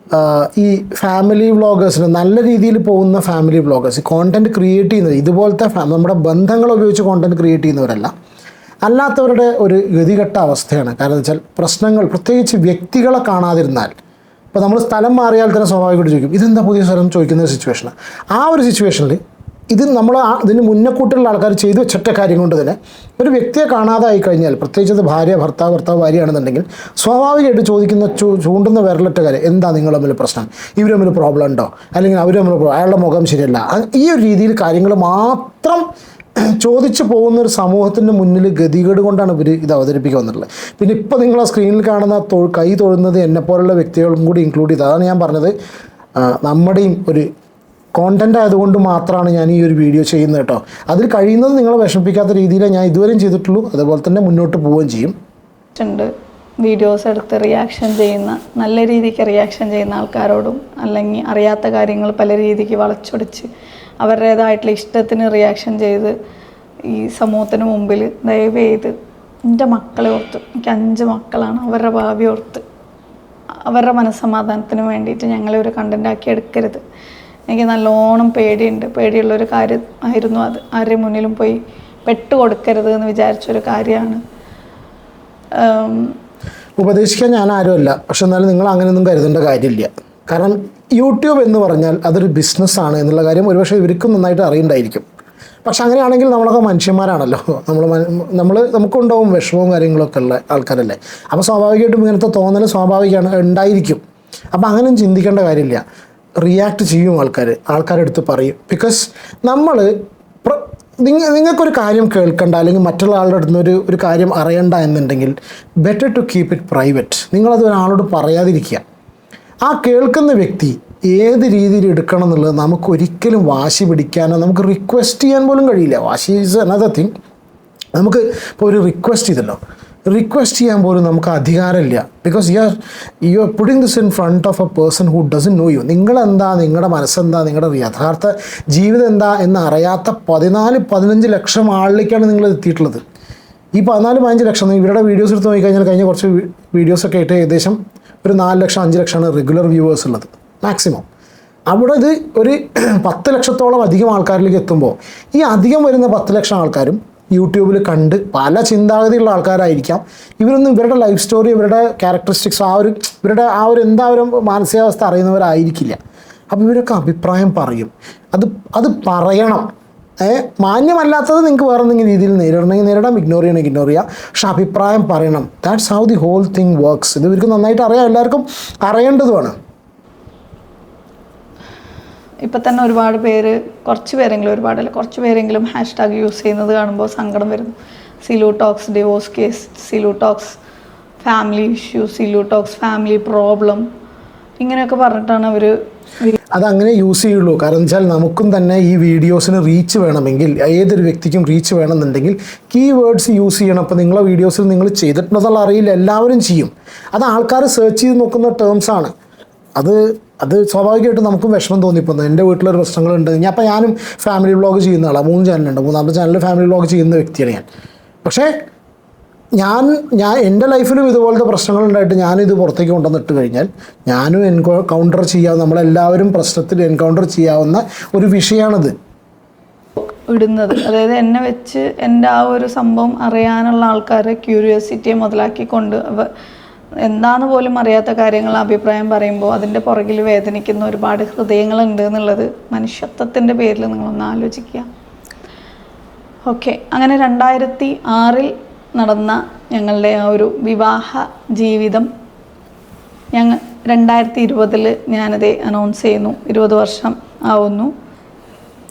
ഈ ഫാമിലി വ്ളോഗേഴ്സിന് നല്ല രീതിയിൽ പോകുന്ന ഫാമിലി വ്ളോഗേഴ്സ് കോണ്ടൻറ്റ് ക്രിയേറ്റ് ചെയ്യുന്നത് ഇതുപോലത്തെ നമ്മുടെ ബന്ധങ്ങൾ ഉപയോഗിച്ച് കോണ്ടൻറ്റ് ക്രിയേറ്റ് ചെയ്യുന്നവരല്ല, അല്ലാത്തവരുടെ ഒരു ഗതികെട്ട അവസ്ഥയാണ്. കാരണം എന്ന് വെച്ചാൽ പ്രശ്നങ്ങൾ, പ്രത്യേകിച്ച് വ്യക്തികളെ കാണാതിരുന്നാൽ, ഇപ്പോൾ നമ്മൾ സ്ഥലം മാറിയാൽ തന്നെ സ്വാഭാവികമായിട്ട് ചോദിക്കും ഇതെന്താ പുതിയ സ്ഥലം ചോദിക്കുന്ന ഒരു സിറ്റുവേഷനാണ്. ആ ഒരു സിറ്റുവേഷനിൽ ഇതിന് മുന്നക്കൂട്ടുള്ള ആൾക്കാർ ചെയ്തു വെച്ചിട്ട കാര്യം കൊണ്ട് തന്നെ ഒരു വ്യക്തിയെ കാണാതായി കഴിഞ്ഞാൽ, പ്രത്യേകിച്ച് അത് ഭർത്താവ് ഭാര്യയാണെന്നുണ്ടെങ്കിൽ സ്വാഭാവികമായിട്ട് ചൂണ്ടുന്ന വിരലിട്ട കാര്യം എന്താ നിങ്ങൾ തമ്മിൽ പ്രശ്നം, ഇവർ തമ്മിൽ പ്രോബ്ലം ഉണ്ടോ, അല്ലെങ്കിൽ അവർ തമ്മിൽ അയാളുടെ മുഖം ശരിയല്ല, ഈ ഒരു രീതിയിൽ കാര്യങ്ങൾ മാത്രം ചോദിച്ചു പോകുന്ന ഒരു സമൂഹത്തിൻ്റെ മുന്നിൽ ഗതികേട് കൊണ്ടാണ് ഇവർ ഇത് അവതരിപ്പിക്കാൻ വന്നിട്ടുള്ളത്. പിന്നെ ഇപ്പോൾ നിങ്ങൾ ആ സ്ക്രീനിൽ കാണുന്ന കൈ തൊഴുന്നത് എന്നെപ്പോലുള്ള വ്യക്തികളും കൂടി ഇൻക്ലൂഡ് ചെയ്ത്, അതാണ് ഞാൻ പറഞ്ഞത്. നമ്മുടെയും ഒരു കോണ്ടൻ്റ് ആയതുകൊണ്ട് മാത്രമാണ് ഞാൻ ഈ ഒരു വീഡിയോ ചെയ്യുന്നത് കേട്ടോ. അതിൽ കഴിയുന്നത് നിങ്ങളെ വിഷമിപ്പിക്കാത്ത രീതിയിലേ ഞാൻ ഇതുവരെയും ചെയ്തിട്ടുള്ളൂ, അതുപോലെ തന്നെ മുന്നോട്ട് പോവുകയും ചെയ്യും. വീഡിയോസ് എടുത്ത് റിയാക്ഷൻ ചെയ്യുന്ന, നല്ല രീതിക്ക് റിയാക്ഷൻ ചെയ്യുന്ന ആൾക്കാരോടും, അല്ലെങ്കിൽ അറിയാത്ത കാര്യങ്ങൾ പല രീതിക്ക് വളച്ചൊടിച്ച് അവരുടേതായിട്ടുള്ള ഇഷ്ടത്തിന് റിയാക്ഷൻ ചെയ്ത് ഈ സമൂഹത്തിന് മുമ്പിൽ ദയവ് ചെയ്ത് എൻ്റെ മക്കളെ ഓർത്ത്, എനിക്ക് 5 മക്കളാണ്, അവരുടെ ഭാവി ഓർത്ത് അവരുടെ മനസ്സമാധാനത്തിന് വേണ്ടിയിട്ട് ഞങ്ങളെ ഒരു കണ്ടൻ്റാക്കി എടുക്കരുത്. എനിക്ക് നല്ലോണം പേടിയുണ്ട്, പേടിയുള്ളൊരു കാര്യം ആയിരുന്നു അത്. ആരുടെ മുന്നിലും പോയി പെട്ടുകൊടുക്കരുത് എന്ന് വിചാരിച്ചൊരു കാര്യമാണ്. ഉപദേശിക്കാൻ ഞാൻ ആരുമല്ല, പക്ഷെ എന്നാലും നിങ്ങൾ അങ്ങനെയൊന്നും കരുതേണ്ട കാര്യമില്ല. കാരണം യൂട്യൂബ് എന്ന് പറഞ്ഞാൽ അതൊരു ബിസിനസ്സാണ് എന്നുള്ള കാര്യം ഒരുപക്ഷെ ഇവർക്കും നന്നായിട്ട് അറിയണ്ടായിരിക്കും. പക്ഷെ അങ്ങനെയാണെങ്കിൽ നമ്മളൊക്കെ മനുഷ്യന്മാരാണല്ലോ, നമുക്കുണ്ടാവും വിഷമവും കാര്യങ്ങളൊക്കെ ഉള്ള ആൾക്കാരല്ലേ. അപ്പോൾ സ്വാഭാവികമായിട്ടും ഇങ്ങനത്തെ തോന്നൽ സ്വാഭാവികമാണ്, ഉണ്ടായിരിക്കും. അപ്പോൾ അങ്ങനെയും ചിന്തിക്കേണ്ട കാര്യമില്ല. റിയാക്ട് ചെയ്യും ആൾക്കാരെടുത്ത് പറയും. ബിക്കോസ് നമ്മൾ നിങ്ങൾക്കൊരു കാര്യം കേൾക്കണ്ട, അല്ലെങ്കിൽ മറ്റുള്ള ആളുടെ അടുത്ത് നിന്ന് ഒരു കാര്യം അറിയണ്ട എന്നുണ്ടെങ്കിൽ better to keep it private. നിങ്ങളത് ഒരാളോട് പറയാതിരിക്കുക. ആ കേൾക്കുന്ന വ്യക്തി ഏത് രീതിയിൽ എടുക്കണം എന്നുള്ളത് നമുക്കൊരിക്കലും വാശി പിടിക്കാനോ നമുക്ക് റിക്വസ്റ്റ് ചെയ്യാൻ പോലും കഴിയില്ല. വാശി ഈസ് അനദർ തിങ്. നമുക്ക് ഇപ്പോൾ ഒരു റിക്വസ്റ്റ് ചെയ്തല്ലോ, റിക്വസ്റ്റ് ചെയ്യാൻ പോലും നമുക്ക് അധികാരമില്ല. Because you are putting this in front of a person who doesn't know you. നിങ്ങളെന്താ, നിങ്ങളുടെ മനസ്സെന്താ, നിങ്ങളുടെ യഥാർത്ഥ ജീവിതം എന്താ എന്ന് അറിയാത്ത 14-15 ലക്ഷം ആളിലേക്കാണ് നിങ്ങൾ എത്തിയിട്ടുള്ളത്. ഈ 14-15 ലക്ഷം ഇവരുടെ വീഡിയോസ് എടുത്ത് നോക്കിക്കഴിഞ്ഞാൽ കഴിഞ്ഞ കുറച്ച് വീഡിയോസൊക്കെ ആയിട്ട് ഏകദേശം ഒരു 4 ലക്ഷം 5 ലക്ഷമാണ് റെഗുലർ വ്യൂവേഴ്സ് ഉള്ളത് മാക്സിമം. അവിടെ ഇത് ഒരു 10 ലക്ഷത്തോളം അധികം ആൾക്കാരിലേക്ക് എത്തുമ്പോൾ ഈ അധികം വരുന്ന 10 ലക്ഷം ആൾക്കാരും യൂട്യൂബിൽ കണ്ട് പല ചിന്താഗതിയുള്ള ആൾക്കാരായിരിക്കാം. ഇവരുടെ ലൈഫ് സ്റ്റോറി, ഇവരുടെ ക്യാരക്ടറിസ്റ്റിക്സ്, ഇവരുടെ എന്താ ഒരു മാനസികാവസ്ഥ അറിയുന്നവരായിരിക്കില്ല. അപ്പോൾ ഇവരൊക്കെ അഭിപ്രായം പറയും. അത് പറയണം. മാന്യമല്ലാത്തത് നിങ്ങൾക്ക് വേറെ എന്തെങ്കിലും രീതിയിൽ നേരിടണമെങ്കിൽ നേരിടാം, ഇഗ്നോർ ചെയ്യുക. പക്ഷെ അഭിപ്രായം പറയണം. That's how the whole thing works. ഇത് ഇവർക്ക് നന്നായിട്ട് അറിയാം, എല്ലാവർക്കും അറിയേണ്ടതുമാണ്. ഇപ്പം തന്നെ ഒരുപാട് പേര്, കുറച്ച് പേരെങ്കിലും ഹാഷ്ടാഗ് യൂസ് ചെയ്യുന്നത് കാണുമ്പോൾ സങ്കടം വരുന്നു. Silu talks divorce case, Silu talks family issue, Silu talks family problem, ഇങ്ങനെയൊക്കെ പറഞ്ഞിട്ടാണ് അവർ അതങ്ങനെ യൂസ് ചെയ്യുള്ളൂ. കാരണം വെച്ചാൽ നമുക്കും തന്നെ ഈ വീഡിയോസിന് റീച്ച് വേണമെങ്കിൽ, ഏതൊരു വ്യക്തിക്കും റീച്ച് വേണമെന്നുണ്ടെങ്കിൽ കീവേഡ്സ് യൂസ് ചെയ്യണം. അപ്പോൾ നിങ്ങളെ വീഡിയോസിൽ നിങ്ങൾ ചെയ്തിട്ടുണ്ടെന്നുള്ള അറിയില്ല, എല്ലാവരും ചെയ്യും. അത് ആൾക്കാർ സെർച്ച് ചെയ്ത് നോക്കുന്ന ടേംസാണ്. അത് സ്വാഭാവികമായിട്ടും നമുക്കും വിഷമം തോന്നിപ്പോകുന്നത്. എൻ്റെ വീട്ടിലൊരു പ്രശ്നങ്ങളുണ്ട്. ഞാനും ഫാമിലി വ്ളോഗ് ചെയ്യുന്ന ആളാണ്. 3 ചാനലുണ്ട്. 3ാമത്തെ ചാനലിൽ ഫാമിലി വ്ളോഗ് ചെയ്യുന്ന വ്യക്തിയാണ് ഞാൻ. പക്ഷേ ഞാൻ എൻ്റെ ലൈഫിലും ഇതുപോലത്തെ പ്രശ്നങ്ങളുണ്ടായിട്ട് ഞാനിത് പുറത്തേക്ക് കൊണ്ടുവന്നിട്ട് കഴിഞ്ഞാൽ ഞാനും എൻകൗണ്ടർ ചെയ്യാവുന്ന, നമ്മളെല്ലാവരും പ്രശ്നത്തിൽ എൻകൗണ്ടർ ചെയ്യാവുന്ന ഒരു വിഷയമാണിത്. ഇടുന്നത്, അതായത് എന്നെ വെച്ച് എൻ്റെ ആ ഒരു സംഭവം അറിയാനുള്ള ആൾക്കാരെ ക്യൂരിയോസിറ്റിയെ മുതലാക്കിക്കൊണ്ട് എന്താന്ന് പോലും അറിയാത്ത കാര്യങ്ങൾ അഭിപ്രായം പറയുമ്പോൾ അതിൻ്റെ പുറകിൽ വേദനിക്കുന്ന ഒരുപാട് ഹൃദയങ്ങളുണ്ട് എന്നുള്ളത് മനുഷ്യത്വത്തിൻ്റെ പേരിൽ നിങ്ങളൊന്ന് ആലോചിക്കുക. ഓക്കെ, അങ്ങനെ 2006 നടന്ന ഞങ്ങളുടെ ആ ഒരു വിവാഹ ജീവിതം 2020 ഞാനത് അനൗൺസ് ചെയ്യുന്നു. 20 വർഷം ആവുന്നു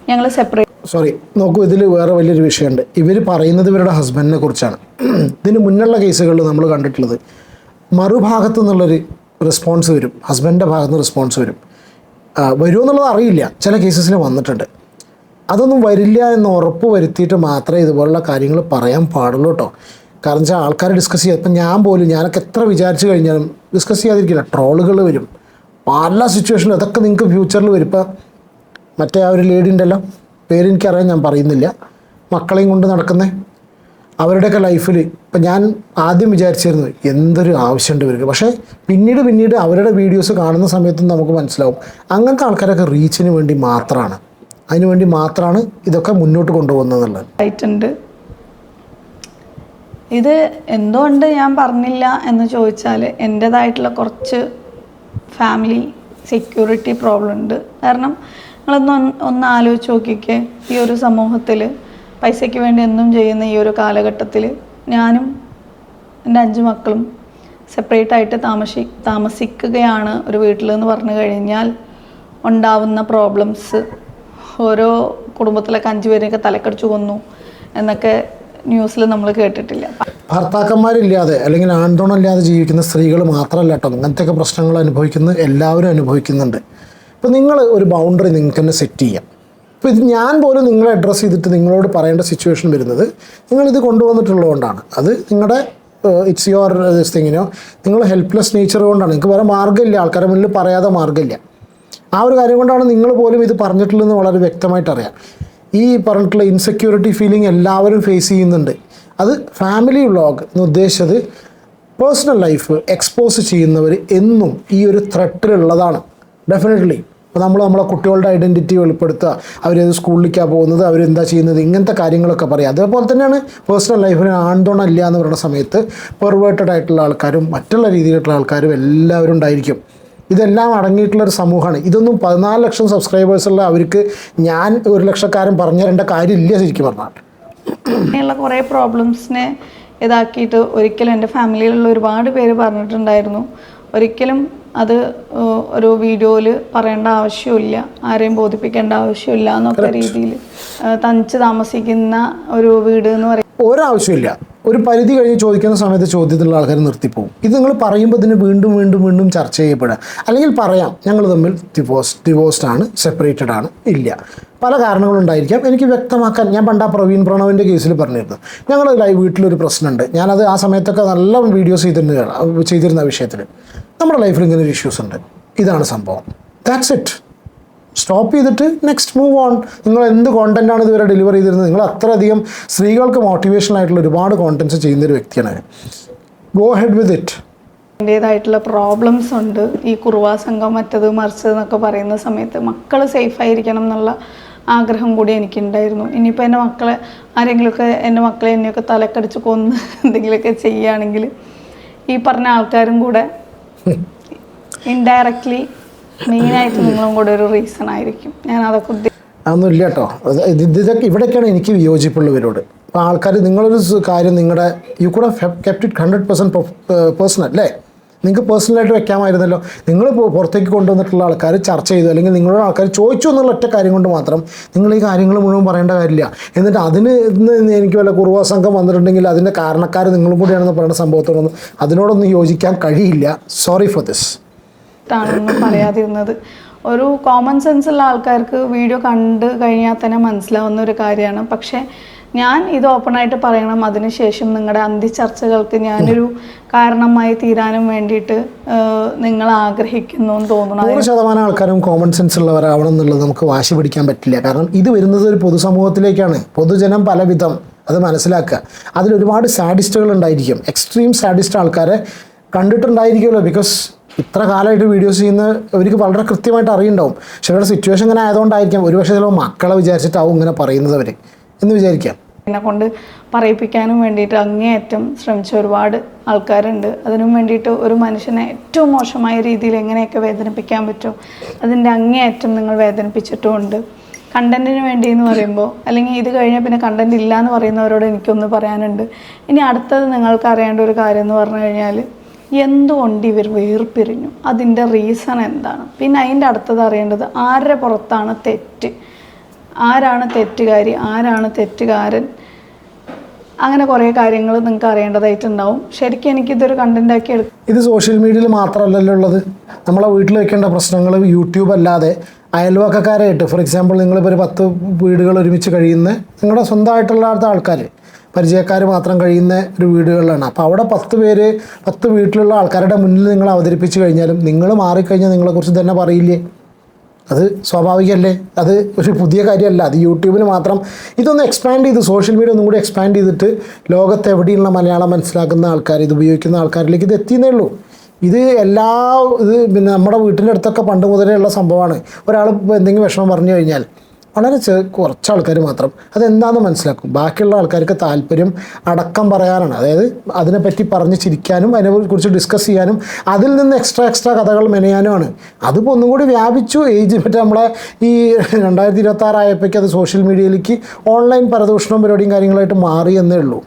ഞങ്ങൾ സെപ്പറേറ്റ്. സോറി, നോക്കൂ, ഇതിൽ വേറെ വലിയൊരു വിഷയമുണ്ട്. ഇവർ പറയുന്നത് ഇവരുടെ ഹസ്ബൻഡിനെ കുറിച്ചാണ്. ഇതിന് മുന്നുള്ള കേസുകളിൽ നമ്മൾ കണ്ടിട്ടുള്ളത് മറുഭാഗത്തു നിന്നുള്ളൊരു റെസ്പോൺസ് വരും, ഹസ്ബൻഡിൻ്റെ ഭാഗത്ത് നിന്ന് റെസ്പോൺസ് വരുമെന്നുള്ളത് അറിയില്ല. ചില കേസസിൽ വന്നിട്ടുണ്ട്. അതൊന്നും വരില്ല എന്ന് ഉറപ്പ് വരുത്തിയിട്ട് മാത്രമേ ഇതുപോലുള്ള കാര്യങ്ങൾ പറയാൻ പാടുള്ളൂ കേട്ടോ. കാരണം വെച്ചാൽ ആൾക്കാർ ഡിസ്കസ് ചെയ്യുക. ഇപ്പം ഞാനൊക്കെ എത്ര വിചാരിച്ചു കഴിഞ്ഞാലും ഡിസ്കസ് ചെയ്യാതിരിക്കില്ല. ട്രോളുകൾ വരും പല സിറ്റുവേഷനിലും. അതൊക്കെ നിങ്ങൾക്ക് ഫ്യൂച്ചറിൽ വരും. ഇപ്പം മറ്റേ ആ ഒരു ലേഡി ഉണ്ടല്ലോ, പേരെനിക്കറിയാൻ, ഞാൻ പറയുന്നില്ല, മക്കളെയും കൊണ്ട് നടക്കുന്നത്, അവരുടെയൊക്കെ ലൈഫിൽ ഇപ്പം ഞാൻ ആദ്യം വിചാരിച്ചിരുന്നു എന്തൊരു ആവശ്യമുണ്ട് ഇവർക്ക്. പക്ഷേ പിന്നീട് അവരുടെ വീഡിയോസ് കാണുന്ന സമയത്തും നമുക്ക് മനസ്സിലാവും അങ്ങനത്തെ ആൾക്കാരൊക്കെ റീച്ചിന് വേണ്ടി മാത്രമാണ്, അതിനുവേണ്ടി മാത്രമാണ് ഇതൊക്കെ മുന്നോട്ട് കൊണ്ടുപോകുന്നത് ആയിട്ടുണ്ട്. ഇത് എന്തുകൊണ്ട് ഞാൻ പറഞ്ഞില്ല എന്ന് ചോദിച്ചാൽ എൻ്റേതായിട്ടുള്ള കുറച്ച് ഫാമിലി സെക്യൂരിറ്റി പ്രോബ്ലം ഉണ്ട്. കാരണം നിങ്ങളൊന്ന് ആലോചിച്ച് നോക്കിക്കേ, ഈ ഒരു സമൂഹത്തിൽ പൈസയ്ക്ക് വേണ്ടി എന്നും ചെയ്യുന്ന ഈ ഒരു കാലഘട്ടത്തിൽ ഞാനും എൻ്റെ 5 മക്കളും സെപ്പറേറ്റ് ആയിട്ട് താമസിക്കുകയാണ് ഒരു വീട്ടിലെന്ന് പറഞ്ഞു കഴിഞ്ഞാൽ ഉണ്ടാവുന്ന പ്രോബ്ലംസ്, ഓരോ കുടുംബത്തിലൊക്കെ 5 പേരെയൊക്കെ തലക്കടിച്ചു കൊന്നു എന്നൊക്കെ ന്യൂസിൽ നമ്മൾ കേട്ടിട്ടില്ല. ഭർത്താക്കന്മാരില്ലാതെ അല്ലെങ്കിൽ ആൺതുണയില്ലാതെ ജീവിക്കുന്ന സ്ത്രീകൾ മാത്രമല്ല കേട്ടോ, അങ്ങനത്തെയൊക്കെ പ്രശ്നങ്ങൾ എല്ലാവരും അനുഭവിക്കുന്നുണ്ട്. അപ്പോൾ നിങ്ങൾ ഒരു ബൗണ്ടറി നിങ്ങൾക്ക് തന്നെ സെറ്റ് ചെയ്യാം. ഇപ്പോൾ ഇത് ഞാൻ പോലും നിങ്ങളെ അഡ്രസ്സ് ചെയ്തിട്ട് നിങ്ങളോട് പറയേണ്ട സിറ്റുവേഷൻ വരുന്നത് നിങ്ങളിത് കൊണ്ടുവന്നിട്ടുള്ളതുകൊണ്ടാണ്. അത് നിങ്ങളുടെ ഇറ്റ്സ് യുവർ തിങ്ങിനോ നിങ്ങൾ ഹെൽപ്ലെസ് നേച്ചർ കൊണ്ടാണ്. നിങ്ങൾക്ക് വേറെ മാർഗ്ഗമില്ല, ആൾക്കാരുടെ മുന്നിൽ പറയാതെ മാർഗ്ഗമില്ല. ആ ഒരു കാര്യം കൊണ്ടാണ് നിങ്ങൾ പോലും ഇത് പറഞ്ഞിട്ടുള്ളതെന്ന് വളരെ വ്യക്തമായിട്ട് അറിയാം. ഈ പറഞ്ഞിട്ടുള്ള ഇൻസെക്യൂരിറ്റി ഫീലിംഗ് എല്ലാവരും ഫേസ് ചെയ്യുന്നുണ്ട്. അത് ഫാമിലി വ്ളോഗ് എന്ന് ഉദ്ദേശിച്ചത് പേഴ്സണൽ ലൈഫ് എക്സ്പോസ് ചെയ്യുന്നവർ എന്നും ഈ ഒരു ത്രെട്ടിലുള്ളതാണ് ഡെഫിനറ്റ്ലി. അപ്പോൾ നമ്മളെ കുട്ടികളുടെ ഐഡൻറ്റിറ്റി വെളിപ്പെടുത്തുക, അവരേത് സ്കൂളിലേക്കാണ് പോകുന്നത്, അവരെന്താ ചെയ്യുന്നത്, ഇങ്ങനത്തെ കാര്യങ്ങളൊക്കെ പറയുക. അതേപോലെ തന്നെയാണ് പേഴ്സണൽ ലൈഫിന് ആൺതോണല്ല എന്ന് പറയുന്ന സമയത്ത് പെർവേർട്ടഡ് ആയിട്ടുള്ള ആൾക്കാരും മറ്റുള്ള രീതിയിലുള്ള ആൾക്കാരും എല്ലാവരും ഉണ്ടായിരിക്കും. ഇതെല്ലാം അടങ്ങിയിട്ടുള്ളൊരു സമൂഹമാണ്. ഇതൊന്നും 14 ലക്ഷം സബ്സ്ക്രൈബേഴ്സുള്ള അവർക്ക് ഞാൻ 1 ലക്ഷക്കാരൻ പറഞ്ഞു തരേണ്ട കാര്യമില്ല ശരിക്കും പറഞ്ഞാൽ. അങ്ങനെയുള്ള കുറേ പ്രോബ്ലംസിനെ ഇതാക്കിയിട്ട് ഒരിക്കലും എൻ്റെ ഫാമിലിയിലുള്ള ഒരുപാട് പേര് പറഞ്ഞിട്ടുണ്ടായിരുന്നു, ഒരിക്കലും അത് ഒരു വീഡിയോയിൽ പറയേണ്ട ആവശ്യമില്ല, ആരെയും ബോധിപ്പിക്കേണ്ട ആവശ്യമില്ല എന്നൊക്കെ രീതിയിൽ തനിച്ച് താമസിക്കുന്ന ഒരു വീട് എന്ന് പറയുന്നത് ഒരാവശ്യമില്ല. ഒരു പരിധി കഴിഞ്ഞ് ചോദിക്കുന്ന സമയത്ത് ചോദ്യത്തിലുള്ള ആൾക്കാർ നിർത്തിപ്പോവും. ഇത് നിങ്ങൾ പറയുമ്പോൾ ഇതിന് വീണ്ടും വീണ്ടും വീണ്ടും ചർച്ച ചെയ്യപ്പെടുക. അല്ലെങ്കിൽ പറയാം ഞങ്ങൾ തമ്മിൽ ഡിവോഴ്സ്ഡ് ആണ്, സെപ്പറേറ്റഡ് ആണ്, ഇല്ല, പല കാരണങ്ങളുണ്ടായിരിക്കാം. എനിക്ക് വ്യക്തമാക്കാൻ ഞാൻ പണ്ട് ആ പ്രവീൺ പ്രണവിൻ്റെ കേസിൽ പറഞ്ഞിരുന്നു, ഞങ്ങൾ വീട്ടിലൊരു പ്രശ്നമുണ്ട്, ഞാനത് ആ സമയത്തൊക്കെ നല്ല വീഡിയോസ് ചെയ്തിരുന്ന വിഷയത്തിൽ നമ്മുടെ ലൈഫിൽ ഇങ്ങനെ ഒരു ഇഷ്യൂസ് ഉണ്ട്, ഇതാണ് സംഭവം, ദാറ്റ്സ് ഇറ്റ്. സ്റ്റോപ്പ് ചെയ്തിട്ട് നെക്സ്റ്റ് മൂവ് ഓൺ. നിങ്ങൾ എന്ത് കോണ്ടൻറ്റാണ് ഇതുവരെ ഡെലിവർ ചെയ്തിരുന്നത്? നിങ്ങൾ അത്രയധികം സ്ത്രീകൾക്ക് മോട്ടിവേഷണൽ ആയിട്ടുള്ള ഒരുപാട് കോണ്ടൻറ്റ്സ് ചെയ്യുന്നൊരു വ്യക്തിയാണ്. Go head with it. അതിൻ്റേതായിട്ടുള്ള പ്രോബ്ലംസ് ഉണ്ട്. ഈ കുറുവാ സംഘം മറ്റത് മറിച്ചത് എന്നൊക്കെ പറയുന്ന സമയത്ത് മക്കൾ സേഫായിരിക്കണം എന്നുള്ള ആഗ്രഹം കൂടി എനിക്കുണ്ടായിരുന്നു. ഇനിയിപ്പോൾ എൻ്റെ മക്കളെ ആരെങ്കിലുമൊക്കെ എൻ്റെ മക്കളെ എന്നെയൊക്കെ തലക്കടിച്ച് കൊന്ന് എന്തെങ്കിലുമൊക്കെ ചെയ്യുകയാണെങ്കിൽ ഈ പറഞ്ഞ ആൾക്കാരും കൂടെ ഇൻഡയറക്റ്റ്ലി മെയിനായിട്ട് നിങ്ങളും കൂടെ ഒരു റീസൺ ആയിരിക്കും. ഞാൻ അതൊക്കെ അതൊന്നും ഇല്ല കേട്ടോ. ഇതൊക്കെ ഇവിടെയൊക്കെയാണ് എനിക്ക് വിയോജിപ്പുള്ളവരോട്. അപ്പോൾ ആൾക്കാർ നിങ്ങളൊരു കാര്യം നിങ്ങളുടെ you could have kept it 100% personal അല്ലേ? നിങ്ങൾക്ക് പേഴ്സണലായിട്ട് വെക്കാമായിരുന്നല്ലോ. നിങ്ങൾ പുറത്തേക്ക് കൊണ്ടുവന്നിട്ടുള്ള ആൾക്കാർ ചർച്ച ചെയ്തു, അല്ലെങ്കിൽ നിങ്ങളുടെ ആൾക്കാർ ചോദിച്ചു എന്നുള്ള ഒറ്റ കാര്യം കൊണ്ട് മാത്രം നിങ്ങൾ ഈ കാര്യങ്ങൾ മുഴുവൻ പറയേണ്ട കാര്യമില്ല. എന്നിട്ട് അതിന് എനിക്ക് വല്ല കുറുവാ സംഘം വന്നിട്ടുണ്ടെങ്കിൽ അതിൻ്റെ കാരണക്കാർ നിങ്ങളും കൂടിയാണെന്ന് പറയുന്ന സംഭവത്തോടൊന്നും അതിനോടൊന്നും യോജിക്കാൻ കഴിയില്ല. സോറി ഫോർ ദിസ് ാണെന്ന് പറയാതിരുന്നത്. ഒരു കോമൺ സെൻസ് ഉള്ള ആൾക്കാർക്ക് വീഡിയോ കണ്ടു കഴിഞ്ഞാൽ തന്നെ മനസ്സിലാവുന്ന ഒരു കാര്യമാണ്. പക്ഷേ ഞാൻ ഇത് ഓപ്പണായിട്ട് പറയണം, അതിനുശേഷം നിങ്ങളുടെ അന്ത്യചർച്ചകൾക്ക് ഞാനൊരു കാരണമായി തീരാനും വേണ്ടിയിട്ട് നിങ്ങൾ ആഗ്രഹിക്കുന്നു എന്ന് തോന്നുന്നു. 100% ആൾക്കാരും കോമൺ സെൻസ് ഉള്ളവരാവണം എന്നുള്ളത് നമുക്ക് വാശി പിടിക്കാൻ പറ്റില്ല. കാരണം ഇത് വരുന്നത് ഒരു പൊതുസമൂഹത്തിലേക്കാണ്. പൊതുജനം പലവിധം അത് മനസ്സിലാക്കുക. അതിലൊരുപാട് സാഡിസ്റ്റുകൾ ഉണ്ടായിരിക്കും. എക്സ്ട്രീം സാഡിസ്റ്റ് ആൾക്കാരെ കണ്ടിട്ടുണ്ടായിരിക്കുമല്ലോ. ബിക്കോസ് ഇത്ര കാലമായിട്ട് വീഡിയോസ് ചെയ്യുന്ന അവർക്ക് വളരെ കൃത്യമായിട്ട് അറിയുണ്ടാവും. പക്ഷെ അവരുടെ സിറ്റുവേഷൻ ഇങ്ങനെ ആയതുകൊണ്ടായിരിക്കാം ഒരുപക്ഷെ ചിലപ്പോൾ മക്കളെ വിചാരിച്ചിട്ടാവും ഇങ്ങനെ പറയുന്നത് അവർ എന്ന് വിചാരിക്കാം. എന്നെ കൊണ്ട് പറയിപ്പിക്കാനും വേണ്ടിയിട്ട് അങ്ങേയറ്റം ശ്രമിച്ച ഒരുപാട് ആൾക്കാരുണ്ട്. അതിനും വേണ്ടിയിട്ട് ഒരു മനുഷ്യനെ ഏറ്റവും മോശമായ രീതിയിൽ എങ്ങനെയൊക്കെ വേദനിപ്പിക്കാൻ പറ്റും അതിൻ്റെ അങ്ങേയറ്റം നിങ്ങൾ വേദനിപ്പിച്ചിട്ടുമുണ്ട്. കണ്ടൻറ്റിന് വേണ്ടി എന്ന് പറയുമ്പോൾ, അല്ലെങ്കിൽ ഇത് കഴിഞ്ഞാൽ പിന്നെ കണ്ടൻറ്റ് ഇല്ല എന്ന് പറയുന്നവരോട് എനിക്കൊന്ന് പറയാനുണ്ട്. ഇനി അടുത്തത് നിങ്ങൾക്ക് അറിയേണ്ട ഒരു കാര്യം എന്ന് പറഞ്ഞു കഴിഞ്ഞാൽ, എന്തുകൊണ്ട് ഇവർ വേർപിരിഞ്ഞു, അതിൻ്റെ റീസൺ എന്താണ്. പിന്നെ അതിൻ്റെ അടുത്തത് അറിയേണ്ടത് ആരുടെ പുറത്താണ് തെറ്റ്, ആരാണ് തെറ്റുകാരി, ആരാണ് തെറ്റുകാരൻ. അങ്ങനെ കുറേ കാര്യങ്ങൾ നിങ്ങൾക്ക് അറിയേണ്ടതായിട്ടുണ്ടാവും. ശരിക്കും എനിക്കിതൊരു കണ്ടൻറ്റാക്കി എടുക്കും. ഇത് സോഷ്യൽ മീഡിയയിൽ മാത്രമല്ലല്ലോ ഉള്ളത്. നമ്മളെ വീട്ടിൽ വെക്കേണ്ട പ്രശ്നങ്ങൾ യൂട്യൂബ് അല്ലാതെ അയൽവക്കക്കാരായിട്ട്, ഫോർ എക്സാമ്പിൾ നിങ്ങളിപ്പോൾ ഒരു 10 വീടുകൾ ഒരുമിച്ച് കഴിയുന്ന നിങ്ങളുടെ സ്വന്തമായിട്ടുള്ള ആൾക്കാർ, പരിചയക്കാർ മാത്രം കഴിയുന്ന ഒരു വീടുകളിലാണ്. അപ്പോൾ അവിടെ 10 പേര് 10 വീട്ടിലുള്ള ആൾക്കാരുടെ മുന്നിൽ നിങ്ങൾ അവതരിപ്പിച്ച് കഴിഞ്ഞാലും നിങ്ങൾ മാറിക്കഴിഞ്ഞാൽ നിങ്ങളെക്കുറിച്ച് തന്നെ പറയില്ലേ? അത് സ്വാഭാവികമല്ലേ? അത് ഒരു പുതിയ കാര്യമല്ല. അത് യൂട്യൂബിൽ മാത്രം ഇതൊന്ന് എക്സ്പാൻഡ് ചെയ്ത്, സോഷ്യൽ മീഡിയ ഒന്നും കൂടി എക്സ്പാൻഡ് ചെയ്തിട്ട് ലോകത്ത് എവിടെയുള്ള മലയാളം മനസ്സിലാക്കുന്ന ആൾക്കാർ, ഇത് ഉപയോഗിക്കുന്ന ആൾക്കാരിലേക്ക് ഇത് എത്തിയെന്നേ ഉള്ളൂ. ഇത് പിന്നെ നമ്മുടെ വീട്ടിൻ്റെ അടുത്തൊക്കെ പണ്ട് മുതലേ ഉള്ള സംഭവമാണ്. ഒരാൾ എന്തെങ്കിലും വിഷമം പറഞ്ഞു കഴിഞ്ഞാൽ വളരെ കുറച്ച് ആൾക്കാർ മാത്രം അതെന്താണെന്ന് മനസ്സിലാക്കും. ബാക്കിയുള്ള ആൾക്കാർക്ക് താല്പര്യം അടക്കം പറയാനാണ്. അതായത് അതിനെപ്പറ്റി പറഞ്ഞ് ചിരിക്കാനും അതിനെക്കുറിച്ച് ഡിസ്കസ് ചെയ്യാനും അതിൽ നിന്ന് എക്സ്ട്രാ കഥകൾ മെനയാനുമാണ്. അതിപ്പോൾ ഒന്നും കൂടി വ്യാപിച്ചു. മറ്റേ നമ്മളെ ഈ 2026 ആയപ്പോഴേക്ക് അത് സോഷ്യൽ മീഡിയയിലേക്ക് ഓൺലൈൻ പരദൂഷണവും പരിപാടിയും കാര്യങ്ങളായിട്ട് മാറി എന്നേ ഉള്ളൂ.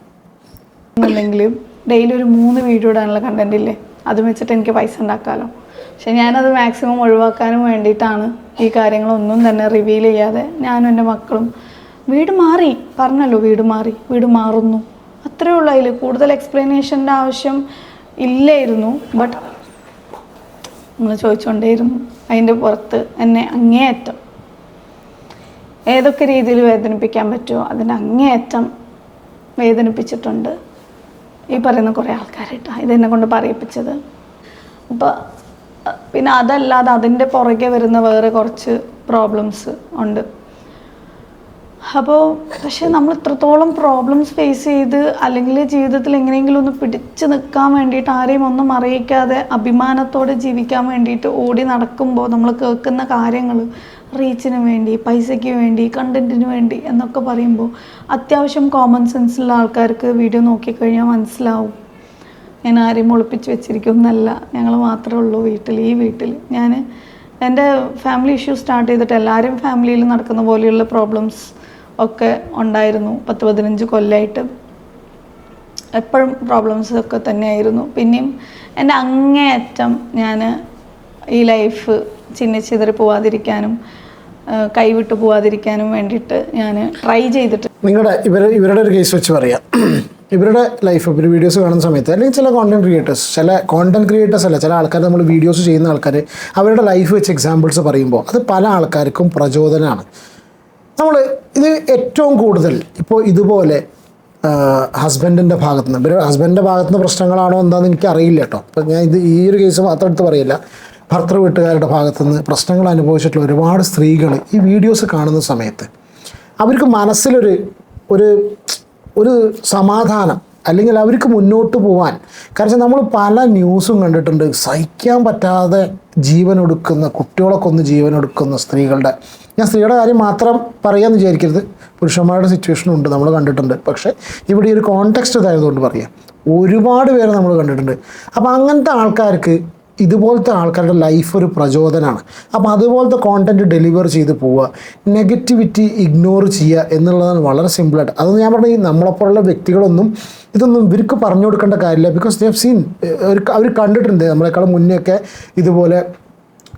എന്നുണ്ടെങ്കിലും ഡെയിലി ഒരു 3 വീഡിയോ ഇടാനുള്ള കണ്ടന്റ് ഇല്ലേ, അത് വെച്ചിട്ട് എനിക്ക് പൈസ ഉണ്ടാക്കാമല്ലോ. പക്ഷെ ഞാനത് മാക്സിമം ഒഴിവാക്കാനും വേണ്ടിയിട്ടാണ് ഈ കാര്യങ്ങളൊന്നും തന്നെ റിവീൽ ചെയ്യാതെ ഞാനും എൻ്റെ മക്കളും വീട് മാറി പറഞ്ഞല്ലോ, വീട് മാറുന്നു, അത്രേ ഉള്ളൂ. അതിൽ കൂടുതൽ എക്സ്പ്ലനേഷൻ്റെ ആവശ്യം ഇല്ലായിരുന്നു. ബട്ട് നമ്മൾ ചോദിച്ചുകൊണ്ടേയിരുന്നു. അതിൻ്റെ പുറത്ത് എന്നെ അങ്ങേയറ്റം ഏതൊക്കെ രീതിയിൽ വേദനിപ്പിക്കാൻ പറ്റുമോ അതിൻ്റെ അങ്ങേയറ്റം വേദനിപ്പിച്ചിട്ടുണ്ട് ഈ പറയുന്ന കുറേ ആൾക്കാരായിട്ടാണ് ഇതെന്നെ കൊണ്ട് പറയിപ്പിച്ചത്. അപ്പോൾ പിന്നെ അതല്ലാതെ അതിൻ്റെ പുറകെ വരുന്ന വേറെ കുറച്ച് പ്രോബ്ലംസ് ഉണ്ട്. അപ്പോൾ പക്ഷേ നമ്മൾ ഇത്രത്തോളം പ്രോബ്ലംസ് ഫേസ് ചെയ്ത് അല്ലെങ്കിൽ ജീവിതത്തിൽ എങ്ങനെയെങ്കിലും ഒന്ന് പിടിച്ച് നിൽക്കാൻ വേണ്ടിയിട്ട് ആരെയും ഒന്നും അറിയിക്കാതെ അഭിമാനത്തോടെ ജീവിക്കാൻ വേണ്ടിയിട്ട് ഓടി നടക്കുമ്പോൾ നമ്മൾ കേൾക്കുന്ന കാര്യങ്ങൾ റീച്ചിന് വേണ്ടി, പൈസയ്ക്ക് വേണ്ടി, കണ്ടൻറ്റിന് വേണ്ടി എന്നൊക്കെ പറയുമ്പോൾ അത്യാവശ്യം കോമൺ സെൻസുള്ള ആൾക്കാർക്ക് വീഡിയോ നോക്കിക്കഴിഞ്ഞാൽ മനസ്സിലാവും ഞാൻ ആരെയും ഒളിപ്പിച്ച് വെച്ചിരിക്കുന്നല്ല, ഞങ്ങൾ മാത്രമേ ഉള്ളൂ ഈ വീട്ടിൽ. ഞാൻ എൻ്റെ ഫാമിലി ഇഷ്യൂ സ്റ്റാർട്ട് ചെയ്തിട്ട് എല്ലാവരും ഫാമിലിയിൽ നടക്കുന്ന പോലെയുള്ള പ്രോബ്ലംസ് ഒക്കെ ഉണ്ടായിരുന്നു. 10-15 കൊല്ലമായിട്ട് എപ്പോഴും പ്രോബ്ലംസ് ഒക്കെ തന്നെയായിരുന്നു. പിന്നെയും എൻ്റെ അങ്ങേയറ്റം ഞാൻ ഈ ലൈഫ് ചിന്നിച്ചിതറി പോവാതിരിക്കാനും കൈവിട്ട് പോവാതിരിക്കാനും വേണ്ടിയിട്ട് ഞാൻ ട്രൈ ചെയ്തിട്ട്. ഇവരുടെ ഒരു കേസ് വെച്ച് പറയാം. ഇവരുടെ ലൈഫ് ഇവർ വീഡിയോസ് കാണുന്ന സമയത്ത് അല്ലെങ്കിൽ ചില കോണ്ടന്റ് ക്രിയേറ്റേഴ്സ് അല്ല ചില ആൾക്കാർ നമ്മൾ വീഡിയോസ് ചെയ്യുന്ന ആൾക്കാർ അവരുടെ ലൈഫ് വെച്ച് എക്സാമ്പിൾസ് പറയുമ്പോൾ അത് പല ആൾക്കാർക്കും പ്രചോദനമാണ്. നമ്മൾ ഇത് ഏറ്റവും കൂടുതൽ ഇപ്പോൾ ഇതുപോലെ ഹസ്ബൻഡിൻ്റെ ഭാഗത്തുനിന്ന് ഇവർ ഹസ്ബൻഡിൻ്റെ ഭാഗത്തുനിന്ന് പ്രശ്നങ്ങളാണോ എന്താണെന്ന് എനിക്ക് അറിയില്ല കേട്ടോ. അപ്പോൾ ഞാൻ ഈ ഒരു കേസ് മാത്രം എടുത്ത് പറയില്ല. ഭർത്തൃ വീട്ടുകാരുടെ ഭാഗത്തുനിന്ന് പ്രശ്നങ്ങൾ അനുഭവിച്ചിട്ടുള്ള ഒരുപാട് സ്ത്രീകൾ ഈ വീഡിയോസ് കാണുന്ന സമയത്ത് അവർക്ക് മനസ്സിലൊരു ഒരു സമാധാനം അല്ലെങ്കിൽ അവർക്ക് മുന്നോട്ട് പോകാൻ, കാരണം നമ്മൾ പല ന്യൂസും കണ്ടിട്ടുണ്ട്. സഹിക്കാൻ പറ്റാതെ ജീവനൊടുക്കുന്ന കുട്ടികളെ കൊന്ന് ജീവനൊടുക്കുന്ന സ്ത്രീകളുടെ, ഞാൻ സ്ത്രീയുടെ കാര്യം മാത്രം പറയാമെന്ന് വിചാരിക്കരുത്, പുരുഷന്മാരുടെ സിറ്റുവേഷനും ഉണ്ട്, നമ്മൾ കണ്ടിട്ടുണ്ട്. പക്ഷേ ഇവിടെ ഒരു കോണ്ടെക്സ്റ്റ് ഇതായതുകൊണ്ട് പറയാം, ഒരുപാട് പേരെ നമ്മൾ കണ്ടിട്ടുണ്ട്. അപ്പോൾ അങ്ങനത്തെ ആൾക്കാർക്ക് ഇതുപോലത്തെ ആൾക്കാരുടെ ലൈഫ് ഒരു പ്രചോദനമാണ്. അപ്പോൾ അതുപോലത്തെ കോണ്ടൻറ്റ് ഡെലിവർ ചെയ്ത് പോവുക, നെഗറ്റിവിറ്റി ഇഗ്നോർ ചെയ്യുക എന്നുള്ളതാണ് വളരെ സിമ്പിളായിട്ട്. അതൊന്നും ഞാൻ പറഞ്ഞ ഈ നമ്മളെപ്പോലുള്ള വ്യക്തികളൊന്നും ഇതൊന്നും ഇവർക്ക് പറഞ്ഞു കൊടുക്കേണ്ട കാര്യമില്ല. ബിക്കോസ് ദേ ഹവ് സീൻ, അവർ കണ്ടിട്ടുണ്ട് നമ്മളെക്കാളും മുന്നെയൊക്കെ ഇതുപോലെ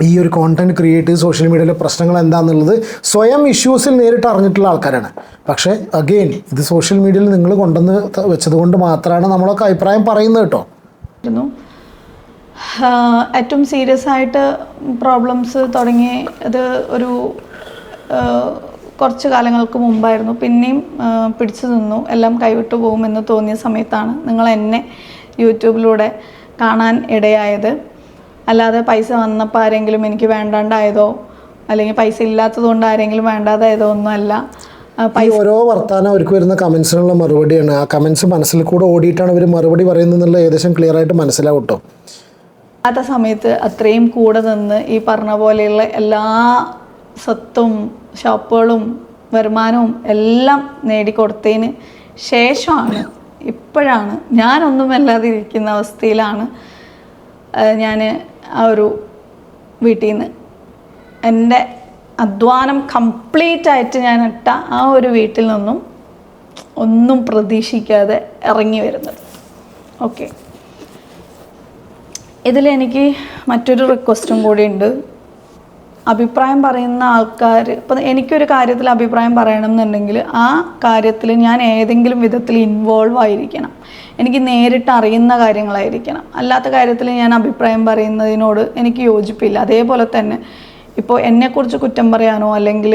ഈ ഒരു കോണ്ടൻറ്റ് ക്രിയേറ്റേഴ്സ് സോഷ്യൽ മീഡിയയിലെ പ്രശ്നങ്ങൾ എന്താണെന്നുള്ളത് സ്വയം ഇഷ്യൂസിൽ നേരിട്ട് അറിഞ്ഞിട്ടുള്ള ആൾക്കാരാണ്. പക്ഷേ അഗെയിൻ ഇത് സോഷ്യൽ മീഡിയയിൽ നിങ്ങൾ കൊണ്ടുവന്ന് വെച്ചതുകൊണ്ട് മാത്രമാണ് നമ്മളൊക്കെ അഭിപ്രായം പറയുന്നത് കേട്ടോ. ഏറ്റവും സീരിയസ് ആയിട്ട് പ്രോബ്ലംസ് തുടങ്ങി അത് ഒരു കുറച്ച് കാലങ്ങൾക്ക് മുമ്പായിരുന്നു. പിന്നെയും പിടിച്ചു നിന്നു, എല്ലാം കൈവിട്ടു പോകുമെന്ന് തോന്നിയ സമയത്താണ് നിങ്ങൾ എന്നെ യൂട്യൂബിലൂടെ കാണാൻ ഇടയായത്. അല്ലാതെ പൈസ വന്നപ്പോൾ ആരെങ്കിലും എനിക്ക് വേണ്ടാണ്ടായതോ അല്ലെങ്കിൽ പൈസ ഇല്ലാത്തതുകൊണ്ട് ആരെങ്കിലും വേണ്ടാതായതോ ഒന്നുമല്ല. ഓരോ വർത്താനം അവർക്ക് വരുന്ന കമൻസിനുള്ള മറുപടിയാണ്. ആ കമൻസ് മനസ്സിൽ കൂടെ ഓടിയിട്ടാണ് ഇവർ മറുപടി പറയുന്നതെന്നുള്ള ഏകദേശം ക്ലിയർ ആയിട്ട് മനസ്സിലാവും കേട്ടോ. അല്ലാത്ത സമയത്ത് അത്രയും കൂടെ നിന്ന് ഈ പറഞ്ഞ പോലെയുള്ള എല്ലാ സ്വത്തും ഷോപ്പുകളും വരുമാനവും എല്ലാം നേടിക്കൊടുത്തതിന് ശേഷമാണ് ഇപ്പോഴാണ് ഞാനൊന്നുമല്ലാതെ ഇരിക്കുന്ന അവസ്ഥയിലാണ് ഞാൻ ആ ഒരു വീട്ടിൽ നിന്ന് എൻ്റെ അധ്വാനം കംപ്ലീറ്റ് ആയിട്ട് ഞാൻ ഇട്ട ആ ഒരു വീട്ടിൽ നിന്നും ഒന്നും പ്രതീക്ഷിക്കാതെ ഇറങ്ങി വരുന്നത്. ഓക്കെ, ഇതിലെനിക്ക് മറ്റൊരു റിക്വസ്റ്റും കൂടി ഉണ്ട്. അഭിപ്രായം പറയുന്ന ആൾക്കാർ, ഇപ്പം എനിക്കൊരു കാര്യത്തിൽ അഭിപ്രായം പറയണം എന്നുണ്ടെങ്കിൽ ആ കാര്യത്തിൽ ഞാൻ ഏതെങ്കിലും വിധത്തിൽ ഇൻവോൾവ് ആയിരിക്കണം, എനിക്ക് നേരിട്ട് അറിയുന്ന കാര്യങ്ങളായിരിക്കണം. അല്ലാത്ത കാര്യത്തിൽ ഞാൻ അഭിപ്രായം പറയുന്നതിനോട് എനിക്ക് യോജിപ്പില്ല. അതേപോലെ തന്നെ ഇപ്പോൾ എന്നെക്കുറിച്ച് കുറ്റം പറയാനോ അല്ലെങ്കിൽ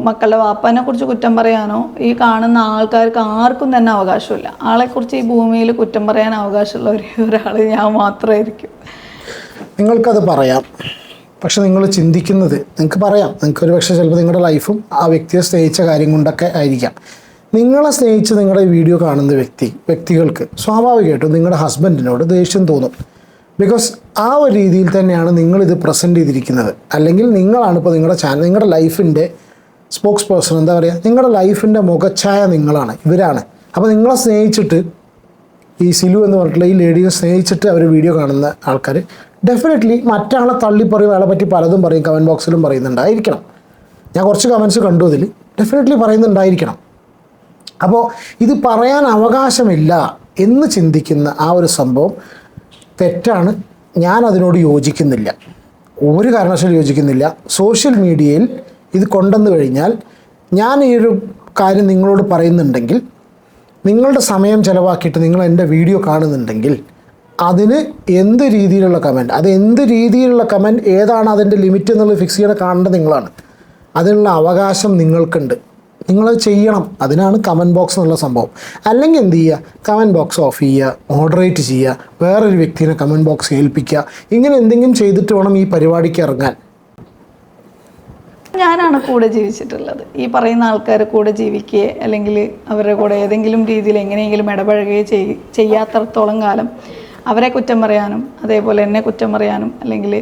മക്കളുടെ വാപ്പാനെ കുറിച്ച് കുറ്റം പറയാനോ ഈ കാണുന്ന ആൾക്കാർക്ക് ആർക്കും തന്നെ അവകാശമില്ല. ആളെക്കുറിച്ച് ഈ ഭൂമിയിൽ കുറ്റം പറയാൻ അവകാശമുള്ള ഒരാൾ ഞാൻ മാത്രമായിരിക്കും. നിങ്ങൾക്കത് പറയാം, പക്ഷെ നിങ്ങൾ ചിന്തിക്കുന്നത് നിങ്ങൾക്ക് പറയാം. നിങ്ങൾക്കൊരു പക്ഷേ ചിലപ്പോൾ നിങ്ങളുടെ ലൈഫും ആ വ്യക്തിയെ സ്നേഹിച്ച കാര്യം കൊണ്ടൊക്കെ ആയിരിക്കാം. നിങ്ങളെ സ്നേഹിച്ച് നിങ്ങളുടെ വീഡിയോ കാണുന്ന വ്യക്തികൾക്ക് സ്വാഭാവികമായിട്ടും നിങ്ങളുടെ ഹസ്ബൻഡിനോട് ദേഷ്യം തോന്നും. ബിക്കോസ് ആ ഒരു രീതിയിൽ തന്നെയാണ് നിങ്ങളിത് പ്രസൻറ്റ് ചെയ്തിരിക്കുന്നത്. അല്ലെങ്കിൽ നിങ്ങളാണ് ഇപ്പോൾ നിങ്ങളുടെ ചാനൽ, നിങ്ങളുടെ ലൈഫിൻ്റെ സ്പോക്സ് പേഴ്സൺ, എന്താ പറയുക, നിങ്ങളുടെ ലൈഫിൻ്റെ മുഖച്ഛായ നിങ്ങളാണ്, ഇവരാണ്. അപ്പോൾ നിങ്ങളെ സ്നേഹിച്ചിട്ട് ഈ സിലു എന്ന് പറഞ്ഞിട്ടുള്ള ഈ ലേഡീനെ സ്നേഹിച്ചിട്ട് അവർ വീഡിയോ കാണുന്ന ആൾക്കാർ ഡെഫിനറ്റ്ലി മറ്റാളെ തള്ളിപ്പറയും, അയാളെ പറ്റി പലതും പറയും, കമൻറ്റ് ബോക്സിലും പറയുന്നുണ്ടായിരിക്കണം. ഞാൻ കുറച്ച് കമൻറ്റ്സ് കണ്ടു, അതിൽ ഡെഫിനറ്റ്ലി പറയുന്നുണ്ടായിരിക്കണം. അപ്പോൾ ഇത് പറയാൻ അവകാശമില്ല എന്ന് ചിന്തിക്കുന്ന ആ ഒരു സംഭവം തെറ്റാണ്. ഞാൻ അതിനോട് യോജിക്കുന്നില്ല, ഒരു കാരണവശാലും യോജിക്കുന്നില്ല. സോഷ്യൽ മീഡിയയിൽ ഇത് കൊണ്ടുവന്നു കഴിഞ്ഞാൽ ഞാൻ ഈ ഒരു കാര്യം നിങ്ങളോട് പറയുന്നുണ്ടെങ്കിൽ, നിങ്ങളുടെ സമയം ചിലവാക്കിയിട്ട് നിങ്ങൾ എൻ്റെ വീഡിയോ കാണുന്നുണ്ടെങ്കിൽ അതിന് എന്ത് രീതിയിലുള്ള കമൻറ്റ്, അത് എന്ത് രീതിയിലുള്ള കമൻറ്റ്, ഏതാണ് അതിൻ്റെ ലിമിറ്റ് എന്നുള്ളത് ഫിക്സ് ചെയ്യണ കാണേണ്ടത് നിങ്ങളാണ്. അതിനുള്ള അവകാശം നിങ്ങൾക്കുണ്ട്, നിങ്ങളത് ചെയ്യണം. അതിനാണ് കമൻറ്റ് ബോക്സ് എന്നുള്ള സംഭവം. അല്ലെങ്കിൽ എന്ത് ചെയ്യുക, കമൻറ്റ് ബോക്സ് ഓഫ് ചെയ്യുക, മോഡറേറ്റ് ചെയ്യുക, വേറൊരു വ്യക്തിനെ കമൻറ്റ് ബോക്സ് ഏൽപ്പിക്കുക. ഇങ്ങനെ എന്തെങ്കിലും ചെയ്തിട്ട് വേണം ഈ പരിപാടിക്ക് ഇറങ്ങാൻ. ഞാനാണ് കൂടെ ജീവിച്ചിട്ടുള്ളത്. ഈ പറയുന്ന ആൾക്കാർ കൂടെ ജീവിക്കുകയോ അല്ലെങ്കിൽ അവരുടെ കൂടെ ഏതെങ്കിലും രീതിയിൽ എങ്ങനെയെങ്കിലും ഇടപഴകുകയോ ചെയ്യാത്തടത്തോളം കാലം അവരെ കുറ്റം പറയാനും അതേപോലെ എന്നെ കുറ്റം പറയാനും അല്ലെങ്കിൽ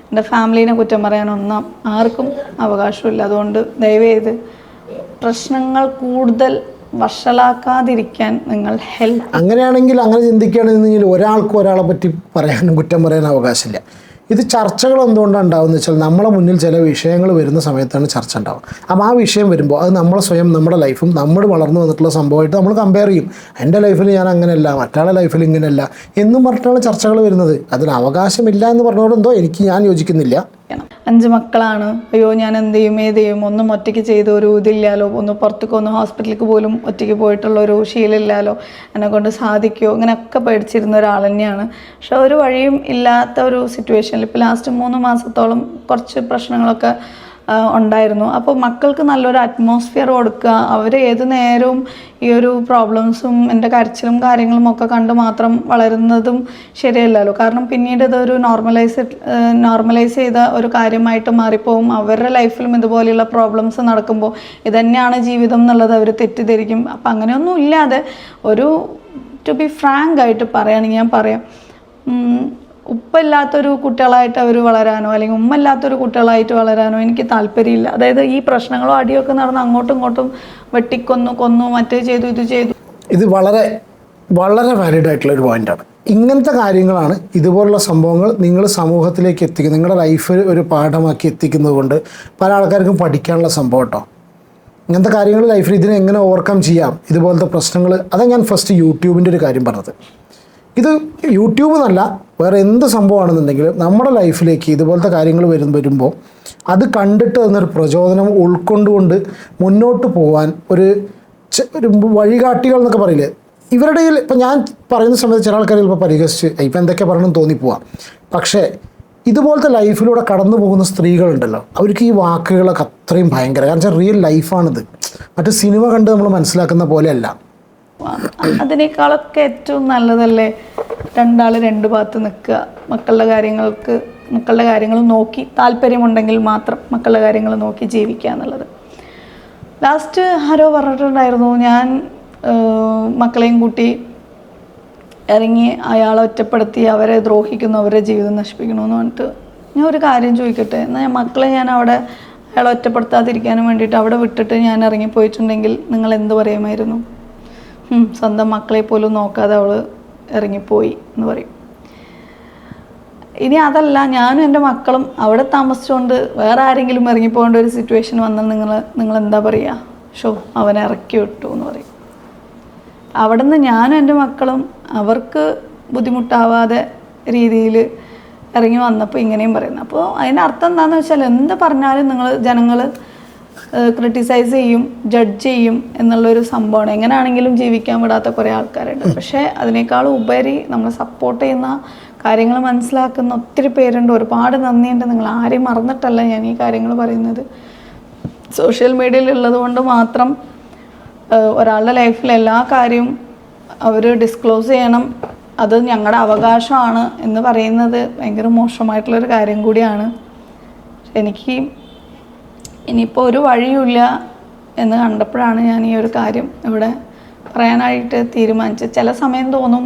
എൻ്റെ ഫാമിലീനെ കുറ്റം പറയാനും ഒന്നും ആർക്കും അവകാശമില്ല. അതുകൊണ്ട് ദയവേത് പ്രശ്നങ്ങൾ കൂടുതൽ വഷളാക്കാതിരിക്കാൻ നിങ്ങൾ ഹെൽപ്പ്. അങ്ങനെയാണെങ്കിൽ, അങ്ങനെ ചിന്തിക്കുകയാണെന്നുണ്ടെങ്കിൽ ഒരാൾക്കും ഒരാളെ പറ്റി പറയാനും കുറ്റം പറയാനും അവകാശമില്ല. ഇത് ചർച്ചകൾ എന്തുകൊണ്ടാണ് ഉണ്ടാവുന്നത് വെച്ചാൽ നമ്മളെ മുന്നിൽ ചില വിഷയങ്ങൾ വരുന്ന സമയത്താണ് ചർച്ച ഉണ്ടാവുക. അപ്പോൾ ആ വിഷയം വരുമ്പോൾ അത് നമ്മളെ സ്വയം, നമ്മുടെ ലൈഫും നമ്മൾ വളർന്നു വന്നിട്ടുള്ള സംഭവമായിട്ട് നമ്മൾ കമ്പയർ ചെയ്യും. എൻ്റെ ലൈഫിൽ ഞാൻ അങ്ങനെയല്ല, മറ്റാളുടെ ലൈഫിൽ ഇങ്ങനെയല്ല എന്നും പറഞ്ഞിട്ടാണ് ചർച്ചകൾ വരുന്നത്. അതിന് അവകാശമില്ല എന്ന് പറഞ്ഞുകൊണ്ടെന്തോ ഞാൻ യോജിക്കുന്നില്ല. 5 മക്കളാണ്, അയ്യോ ഞാൻ എന്ത് ചെയ്യും ഏത് ചെയ്യും, ഒന്നും ഒറ്റയ്ക്ക് ചെയ്ത് ഒരു ഇതില്ലാലോ, ഒന്ന് പുറത്തേക്ക് ഒന്ന് ഹോസ്പിറ്റലിലേക്ക് പോലും ഒറ്റയ്ക്ക് പോയിട്ടുള്ള ഒരു ശീലമില്ലാലോ, എന്നെ കൊണ്ട് സാധിക്കുമോ, ഇങ്ങനെയൊക്കെ പേടിച്ചിരുന്ന ഒരാൾ തന്നെയാണ്. പക്ഷെ ഒരു വഴിയും ഇല്ലാത്ത ഒരു സിറ്റുവേഷനിൽ ഇപ്പോൾ ലാസ്റ്റ് 3 മാസത്തോളം കുറച്ച് പ്രശ്നങ്ങളൊക്കെ ഉണ്ടായിരുന്നു. അപ്പോൾ മക്കൾക്ക് നല്ലൊരു അറ്റ്മോസ്ഫിയർ കൊടുക്കുക. അവർ ഏത് നേരവും ഈ ഒരു പ്രോബ്ലംസും എൻ്റെ കരച്ചിലും കാര്യങ്ങളും ഒക്കെ കണ്ട് മാത്രം വളരുന്നതും ശരിയല്ലല്ലോ. കാരണം പിന്നീട് ഇതൊരു നോർമലൈസ് ചെയ്ത ഒരു കാര്യമായിട്ട് മാറിപ്പോവും. അവരുടെ ലൈഫിലും ഇതുപോലെയുള്ള പ്രോബ്ലംസ് നടക്കുമ്പോൾ ഇതന്നെയാണ് ജീവിതം എന്നുള്ളത് അവർ തെറ്റിദ്ധരിക്കും. അപ്പം അങ്ങനെയൊന്നും ഇല്ലാതെ ഒരു ടു ബി ഫ്രാങ്ക് ആയിട്ട് പറയുകയാണെങ്കിൽ ഞാൻ പറയാം, ഉപ്പില്ലാത്തൊരു കുട്ടികളായിട്ട് അവർ വളരാനോ അല്ലെങ്കിൽ ഉമ്മല്ലാത്തൊരു കുട്ടികളായിട്ട് വളരാനോ എനിക്ക് താല്പര്യമില്ല. അതായത് ഈ പ്രശ്നങ്ങളോ അടിയൊക്കെ നടന്ന് അങ്ങോട്ടും ഇങ്ങോട്ടും കൊന്നു മറ്റേ ചെയ്തു ഇത് ചെയ്തു. ഇത് വളരെ വളരെ വാലിഡ് ആയിട്ടുള്ളൊരു പോയിൻ്റാണ്. ഇങ്ങനത്തെ കാര്യങ്ങളാണ്, ഇതുപോലുള്ള സംഭവങ്ങൾ നിങ്ങൾ സമൂഹത്തിലേക്ക് എത്തിക്കുക, നിങ്ങളുടെ ലൈഫിൽ ഒരു പാഠമാക്കി എത്തിക്കുന്നത് കൊണ്ട് പല ആൾക്കാർക്കും പഠിക്കാനുള്ള സംഭവം കേട്ടോ. ഇങ്ങനത്തെ കാര്യങ്ങൾ ലൈഫിൽ ഇതിനെ എങ്ങനെ ഓവർകം ചെയ്യാം, ഇതുപോലത്തെ പ്രശ്നങ്ങൾ. അതാണ് ഞാൻ ഫസ്റ്റ് യൂട്യൂബിൻ്റെ ഒരു കാര്യം പറഞ്ഞത്. ഇത് യൂട്യൂബ് എന്നല്ല, വേറെ എന്ത് സംഭവമാണെന്നുണ്ടെങ്കിലും നമ്മുടെ ലൈഫിലേക്ക് ഇതുപോലത്തെ കാര്യങ്ങൾ വരുമ്പോൾ അത് കണ്ടിട്ട് എന്നൊരു പ്രചോദനം ഉൾക്കൊണ്ടുകൊണ്ട് മുന്നോട്ട് പോകാൻ ഒരു വഴികാട്ടികൾ എന്നൊക്കെ പറയില്ലേ, ഇവരുടെ ഇപ്പം ഞാൻ പറയുന്ന സമയത്ത് ചില ആൾക്കാർ ചിലപ്പോൾ പരിഹസിച്ച് ഇപ്പം എന്തൊക്കെ പറയണമെന്ന് തോന്നിപ്പോവാം. പക്ഷേ ഇതുപോലത്തെ ലൈഫിലൂടെ കടന്നു പോകുന്ന സ്ത്രീകളുണ്ടല്ലോ, അവർക്ക് ഈ വാക്കുകളൊക്കെ അത്രയും ഭയങ്കര, കാരണം വെച്ചാൽ റിയൽ ലൈഫാണിത്. മറ്റു സിനിമ കണ്ട് നമ്മൾ മനസ്സിലാക്കുന്ന പോലെയല്ല. അതിനേക്കാളൊക്കെ ഏറ്റവും നല്ലതല്ലേ 2 ആൾ 2 ഭാഗത്ത് നിൽക്കുക, മക്കളുടെ കാര്യങ്ങൾ നോക്കി, താല്പര്യമുണ്ടെങ്കിൽ മാത്രം മക്കളുടെ കാര്യങ്ങൾ നോക്കി ജീവിക്കുക എന്നുള്ളത്. ലാസ്റ്റ് ആരോ പറഞ്ഞിട്ടുണ്ടായിരുന്നു, ഞാൻ മക്കളെയും കൂട്ടി ഇറങ്ങി അയാളെ ഒറ്റപ്പെടുത്തി അവരെ ദ്രോഹിക്കുന്നു, അവരുടെ ജീവിതം നശിപ്പിക്കണമെന്ന് പറഞ്ഞിട്ട്. ഞാൻ ഒരു കാര്യം ചോദിക്കട്ടെ, എന്നാൽ മക്കളെ ഞാൻ അവിടെ അയാളെ ഒറ്റപ്പെടുത്താതിരിക്കാനും വേണ്ടിയിട്ട് അവിടെ വിട്ടിട്ട് ഞാൻ ഇറങ്ങിപ്പോയിട്ടുണ്ടെങ്കിൽ നിങ്ങൾ എന്ത് പറയുമായിരുന്നു? സ്വന്തം മക്കളെ പോലും നോക്കാതെ അവൾ ഇറങ്ങിപ്പോയി എന്ന് പറയും. ഇനി അതല്ല, ഞാനും എൻ്റെ മക്കളും അവിടെ താമസിച്ചുകൊണ്ട് വേറെ ആരെങ്കിലും ഇറങ്ങിപ്പോകേണ്ട ഒരു സിറ്റുവേഷൻ വന്നാൽ നിങ്ങൾ എന്താ പറയുക? ഷോ അവനെ ഇറക്കി വിട്ടു എന്ന് പറയും. അവിടെ നിന്ന് ഞാനും എൻ്റെ മക്കളും അവർക്ക് ബുദ്ധിമുട്ടാവാതെ രീതിയിൽ ഇറങ്ങി വന്നപ്പോൾ ഇങ്ങനെയും പറയുന്നത്. അപ്പോൾ അതിൻ്റെ അർത്ഥം എന്താണെന്ന് വെച്ചാൽ, എന്ത് പറഞ്ഞാലും ജനങ്ങൾ ക്രിട്ടിസൈസ് ചെയ്യും, ജഡ്ജ് ചെയ്യും എന്നുള്ളൊരു സംഭവമാണ്. എങ്ങനെയാണെങ്കിലും ജീവിക്കാൻ വിടാത്ത കുറേ ആൾക്കാരുണ്ട്. പക്ഷേ അതിനേക്കാളും ഉപരി നമ്മൾ സപ്പോർട്ട് ചെയ്യുന്ന കാര്യങ്ങൾ മനസ്സിലാക്കുന്ന ഒത്തിരി പേരുണ്ട്. ഒരുപാട് നന്ദിയുണ്ട്. നിങ്ങൾ ആരെയും മറന്നിട്ടല്ല ഞാൻ ഈ കാര്യങ്ങൾ പറയുന്നത്. സോഷ്യൽ മീഡിയയിലുള്ളത് കൊണ്ട് മാത്രം ഒരാളുടെ ലൈഫിൽ എല്ലാ കാര്യവും അവർ ഡിസ്ക്ലോസ് ചെയ്യണം, അത് ഞങ്ങളുടെ അവകാശമാണ് എന്ന് പറയുന്നത് ഭയങ്കര മോശമായിട്ടുള്ളൊരു കാര്യം കൂടിയാണ്. എനിക്ക് ഇനിയിപ്പോൾ ഒരു വഴിയുമില്ല എന്ന് കണ്ടപ്പോഴാണ് ഞാൻ ഈ ഒരു കാര്യം ഇവിടെ പറയാനായിട്ട് തീരുമാനിച്ചത്. ചില സമയം തോന്നും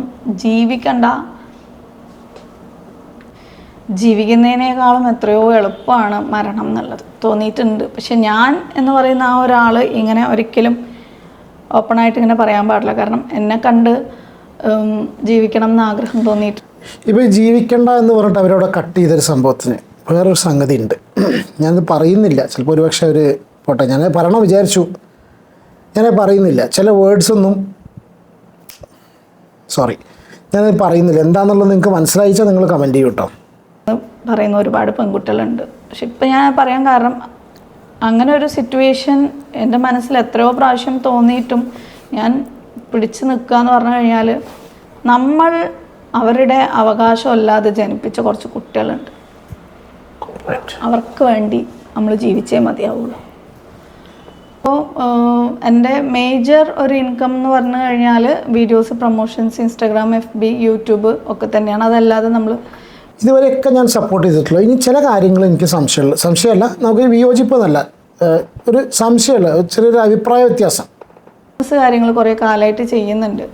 ജീവിക്കുന്നതിനേക്കാളും എത്രയോ എളുപ്പമാണ് മരണം എന്നുള്ളത് തോന്നിയിട്ടുണ്ട്. പക്ഷെ ഞാൻ എന്ന് പറയുന്ന ആ ഒരാൾ ഇങ്ങനെ ഒരിക്കലും ഓപ്പണായിട്ട് ഇങ്ങനെ പറയാൻ പാടില്ല. കാരണം എന്നെ കണ്ട് ജീവിക്കണം എന്ന് ആഗ്രഹം തോന്നിയിട്ട്. ഇപ്പോൾ ജീവിക്കണ്ട എന്ന് പറഞ്ഞിട്ട് അവരവിടെ കട്ട് ചെയ്തൊരു സംഭവത്തിന് വേറൊരു സംഗതി ഉണ്ട്. ഞാനത് പറയുന്നില്ല, ചിലപ്പോൾ ഒരുപക്ഷെ അവർ പോട്ടെ, ഞാൻ പറയണം വിചാരിച്ചു, ഞാനത് പറയുന്നില്ല. ചില വേർഡ്സൊന്നും ഞാനത് പറയുന്നില്ല. എന്താണെന്നുള്ളത് നിങ്ങൾക്ക് മനസ്സിലായിച്ചാൽ നിങ്ങൾ കമൻറ്റ് ചെയ്യും കേട്ടോ. പറയുന്ന ഒരുപാട് പെൺകുട്ടികളുണ്ട്. പക്ഷെ ഇപ്പം ഞാൻ പറയാൻ കാരണം, അങ്ങനെ ഒരു സിറ്റുവേഷൻ എൻ്റെ മനസ്സിൽ എത്രയോ പ്രാവശ്യം തോന്നിയിട്ടും ഞാൻ പിടിച്ചു നിൽക്കുക എന്ന് പറഞ്ഞു കഴിഞ്ഞാൽ, നമ്മൾ അവരുടെ അവകാശമല്ലാതെ ജനിപ്പിച്ച കുറച്ച് കുട്ടികളുണ്ട്. അവർക്ക് വേണ്ടി നമ്മൾ ജീവിച്ചേ മതിയാവുള്ളൂ. അപ്പോൾ എൻ്റെ മേജർ ഒരു ഇൻകം എന്ന് പറഞ്ഞു കഴിഞ്ഞാൽ videos, promotions, Instagram, FB, YouTube ഒക്കെ തന്നെയാണ്. അതല്ലാതെ നമ്മൾ ഇതുവരെയൊക്കെ ഞാൻ സപ്പോർട്ട് ചെയ്തിട്ടുള്ളൂ. ഇനി ചില കാര്യങ്ങൾ എനിക്ക് സംശയമല്ല, നമുക്ക് വിയോജിപ്പെന്നല്ല, ഒരു സംശയമല്ല, ചെറിയൊരു അഭിപ്രായ വ്യത്യാസം. കാര്യങ്ങൾ കുറേ കാലമായിട്ട് ചെയ്യുന്നുണ്ട്.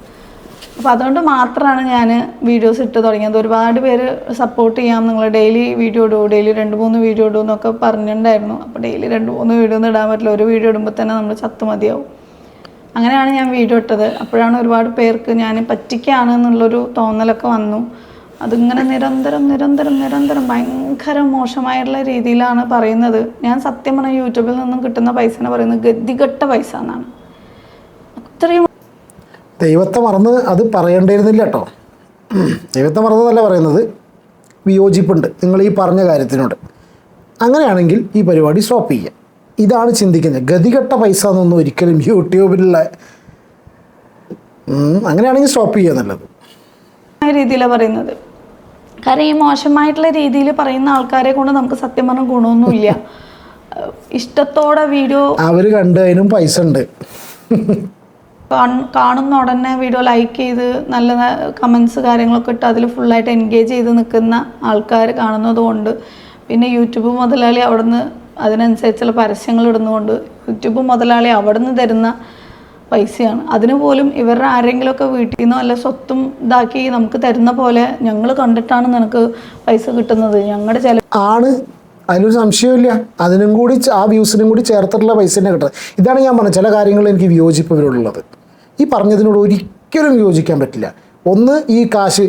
അപ്പോൾ അതുകൊണ്ട് മാത്രമാണ് ഞാൻ വീഡിയോസ് ഇട്ട് തുടങ്ങിയത്. ഒരുപാട് പേര് സപ്പോർട്ട് ചെയ്യാം, നിങ്ങൾ ഡെയിലി വീഡിയോ ഇടൂ, ഡെയിലി 2-3 വീഡിയോ ഇടൂ എന്നൊക്കെ പറഞ്ഞിട്ടുണ്ടായിരുന്നു. അപ്പോൾ ഡെയിലി 2-3 വീഡിയോ ഒന്നും ഇടാൻ പറ്റില്ല. ഒരു വീഡിയോ ഇടുമ്പോൾ തന്നെ നമ്മൾ ചത്തു മതിയാവും. അങ്ങനെയാണ് ഞാൻ വീഡിയോ ഇട്ടത്. അപ്പോഴാണ് ഒരുപാട് പേർക്ക് ഞാൻ പറ്റിക്കുകയാണ് എന്നുള്ളൊരു തോന്നലൊക്കെ വന്നു. അതിങ്ങനെ നിരന്തരം ഭയങ്കര മോശമായിട്ടുള്ള രീതിയിലാണ് പറയുന്നത്. ഞാൻ സത്യം പറഞ്ഞാൽ യൂട്യൂബിൽ നിന്നും കിട്ടുന്ന പൈസനെ പറയുന്നത് ഗതികെട്ട പൈസ എന്നാണ്. അത്രയും ദൈവത്തെ മറന്ന് അത് പറയേണ്ടിയിരുന്നില്ല കേട്ടോ. ദൈവത്തെ മറന്നതല്ല പറയുന്നത്, വിയോജിപ്പുണ്ട് നിങ്ങൾ ഈ പറഞ്ഞ കാര്യത്തിനോട്. അങ്ങനെയാണെങ്കിൽ ഈ പരിപാടി സ്റ്റോപ്പ് ചെയ്യുക. ഇതാണ് ചിന്തിക്കുന്നത്. ഗതികെട്ട പൈസ എന്നൊന്നും ഒരിക്കലും യൂട്യൂബിലുള്ള, അങ്ങനെയാണെങ്കിൽ സ്റ്റോപ്പ് ചെയ്യുക എന്നുള്ളത് രീതിയിലാണ് പറയുന്നത്. കാരണം ഈ മോശമായിട്ടുള്ള രീതിയിൽ പറയുന്ന ആൾക്കാരെ കൊണ്ട് നമുക്ക് സത്യം പറഞ്ഞ ഗുണമൊന്നുമില്ല. ഇഷ്ടത്തോടെ വീഡിയോ അവർ കണ്ടതിനും പൈസ ഉണ്ട്. കാണുന്ന ഉടനെ വീഡിയോ ലൈക്ക് ചെയ്ത് നല്ല കമൻസ് കാര്യങ്ങളൊക്കെ ഇട്ട് അതിൽ ഫുള്ളായിട്ട് എൻഗേജ് ചെയ്ത് നിൽക്കുന്ന ആൾക്കാർ കാണുന്നത് കൊണ്ട്, പിന്നെ യൂട്യൂബ് മുതലാളി അവിടുന്ന് അതിനനുസരിച്ചുള്ള പരസ്യങ്ങൾ ഇടുന്നതുകൊണ്ട് യൂട്യൂബ് മുതലാളി അവിടുന്ന് തരുന്ന പൈസയാണ്. അതിന് പോലും ഇവരുടെ ആരെങ്കിലുമൊക്കെ വീട്ടിൽ നിന്നോ അല്ല സ്വത്തും ഇതാക്കി നമുക്ക് തരുന്ന പോലെ ഞങ്ങൾ കണ്ടിട്ടാണ് നിനക്ക് പൈസ കിട്ടുന്നത്, ഞങ്ങളുടെ ചില ആണ്. അതിനൊരു സംശയമില്ല. അതിനും കൂടി ആ വ്യൂസിനും കൂടി ചേർത്തിട്ടുള്ള പൈസ തന്നെ കിട്ടുന്നത്. ഇതാണ് ഞാൻ പറഞ്ഞത്, ചില കാര്യങ്ങളിൽ എനിക്ക് വിയോജിപ്പ് ഇവരോടുള്ളത്. ഈ പറഞ്ഞതിനോട് ഒരിക്കലും വിയോജിക്കാൻ പറ്റില്ല. ഒന്ന്, ഈ കാശ്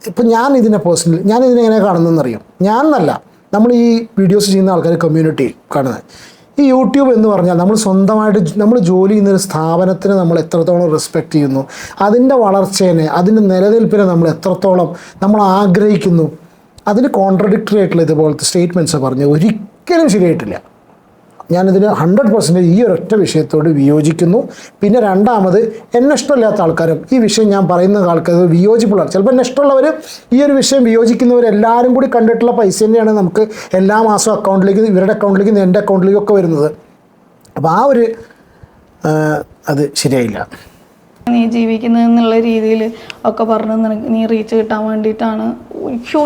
ഇപ്പം ഞാൻ ഇതിനെ എങ്ങനെ കാണുന്നതെന്നറിയും. ഞാൻ എന്നല്ല, നമ്മൾ ഈ വീഡിയോസ് ചെയ്യുന്ന ആൾക്കാർ കമ്മ്യൂണിറ്റി കാണുന്നത്. ഈ യൂട്യൂബ് എന്ന് പറഞ്ഞാൽ നമ്മൾ സ്വന്തമായിട്ട് നമ്മൾ ജോലി ചെയ്യുന്നൊരു സ്ഥാപനത്തിന് നമ്മൾ എത്രത്തോളം റെസ്പെക്റ്റ് ചെയ്യുന്നു, അതിൻ്റെ വളർച്ചേനെ, അതിൻ്റെ നിലനിൽപ്പിനെ നമ്മൾ എത്രത്തോളം നമ്മൾ ആഗ്രഹിക്കുന്നു, അതിന് കോൺട്രഡിക്ടറി ആയിട്ടുള്ള ഇതുപോലത്തെ സ്റ്റേറ്റ്മെൻറ്റ്സ് പറഞ്ഞ് ഒരിക്കലും ശരിയായിട്ടില്ല. ഞാനിതിന് 100% ഈ ഒരൊറ്റ വിഷയത്തോട് വിയോജിക്കുന്നു. പിന്നെ രണ്ടാമത്, എന്നെ ഇഷ്ടമില്ലാത്ത ആൾക്കാരും ഈ വിഷയം ഞാൻ പറയുന്ന ആൾക്കാർ വിയോജിപ്പുള്ളവർ, ചിലപ്പോൾ എന്നെ ഇഷ്ടമുള്ളവർ ഈ ഒരു വിഷയം വിയോജിക്കുന്നവരെല്ലാവരും കൂടി കണ്ടിട്ടുള്ള പൈസ തന്നെയാണ് നമുക്ക് എല്ലാ മാസവും അക്കൗണ്ടിലേക്ക്, ഇവരുടെ അക്കൗണ്ടിലേക്ക്, എൻ്റെ അക്കൗണ്ടിലേക്കൊക്കെ വരുന്നത്. അപ്പോൾ ആ ഒരു അത് ശരിയായില്ല. നീ ജീവിക്കുന്നത് എന്നുള്ള രീതിയിൽ ഒക്കെ പറഞ്ഞ് നിനക്ക് നീ റീച്ച് കിട്ടാൻ വേണ്ടിയിട്ടാണ്.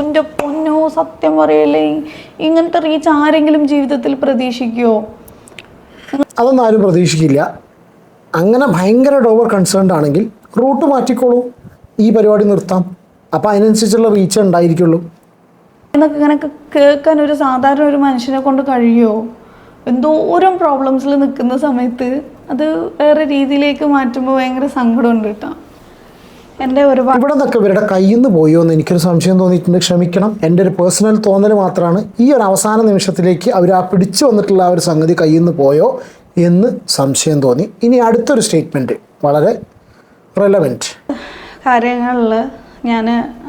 എൻ്റെ പൊന്നോ, സത്യം പറയല്ലേ, ഇങ്ങനത്തെ റീച്ച് ആരെങ്കിലും ജീവിതത്തിൽ പ്രതീക്ഷിക്കുമോ? അതൊന്നും ആരും പ്രതീക്ഷിക്കില്ല. അങ്ങനെ ഭയങ്കര ഓവർ കൺസേൺഡ് ആണെങ്കിൽ റൂട്ട് മാറ്റിക്കോളൂ, ഈ പരിപാടി നിർത്താം. അപ്പോൾ അതിനനുസരിച്ചുള്ള റീച്ച് ഉണ്ടായിരിക്കുള്ളൂ. എന്നൊക്കെ ഇങ്ങനെ കേൾക്കാൻ ഒരു സാധാരണ ഒരു മനുഷ്യനെ കൊണ്ട് കഴിയുമോ? എന്തോരം പ്രോബ്ലംസിൽ നിൽക്കുന്ന സമയത്ത് അത് വേറെ രീതിയിലേക്ക് മാറ്റുമ്പോൾ ഭയങ്കര സങ്കടമുണ്ട് കേട്ടോ. എൻ്റെ ഒരുപാട് ഇവിടെ നിന്നൊക്കെ ഇവരുടെ കയ്യിൽ നിന്ന് പോയോ എന്ന് എനിക്കൊരു സംശയം തോന്നിയിട്ടുണ്ട്. ക്ഷമിക്കണം, എൻ്റെ ഒരു പേഴ്സണൽ തോന്നൽ മാത്രമാണ്. ഈ ഒരു അവസാന നിമിഷത്തിലേക്ക് അവർ ആ പിടിച്ചു വന്നിട്ടുള്ള ആ ഒരു സംഗതി കയ്യിൽ നിന്ന് പോയോ എന്ന് സംശയം തോന്നി. ഇനി അടുത്തൊരു സ്റ്റേറ്റ്മെൻറ്റ് വളരെ റെലവൻറ്റ് കാര്യങ്ങളിൽ ഞാൻ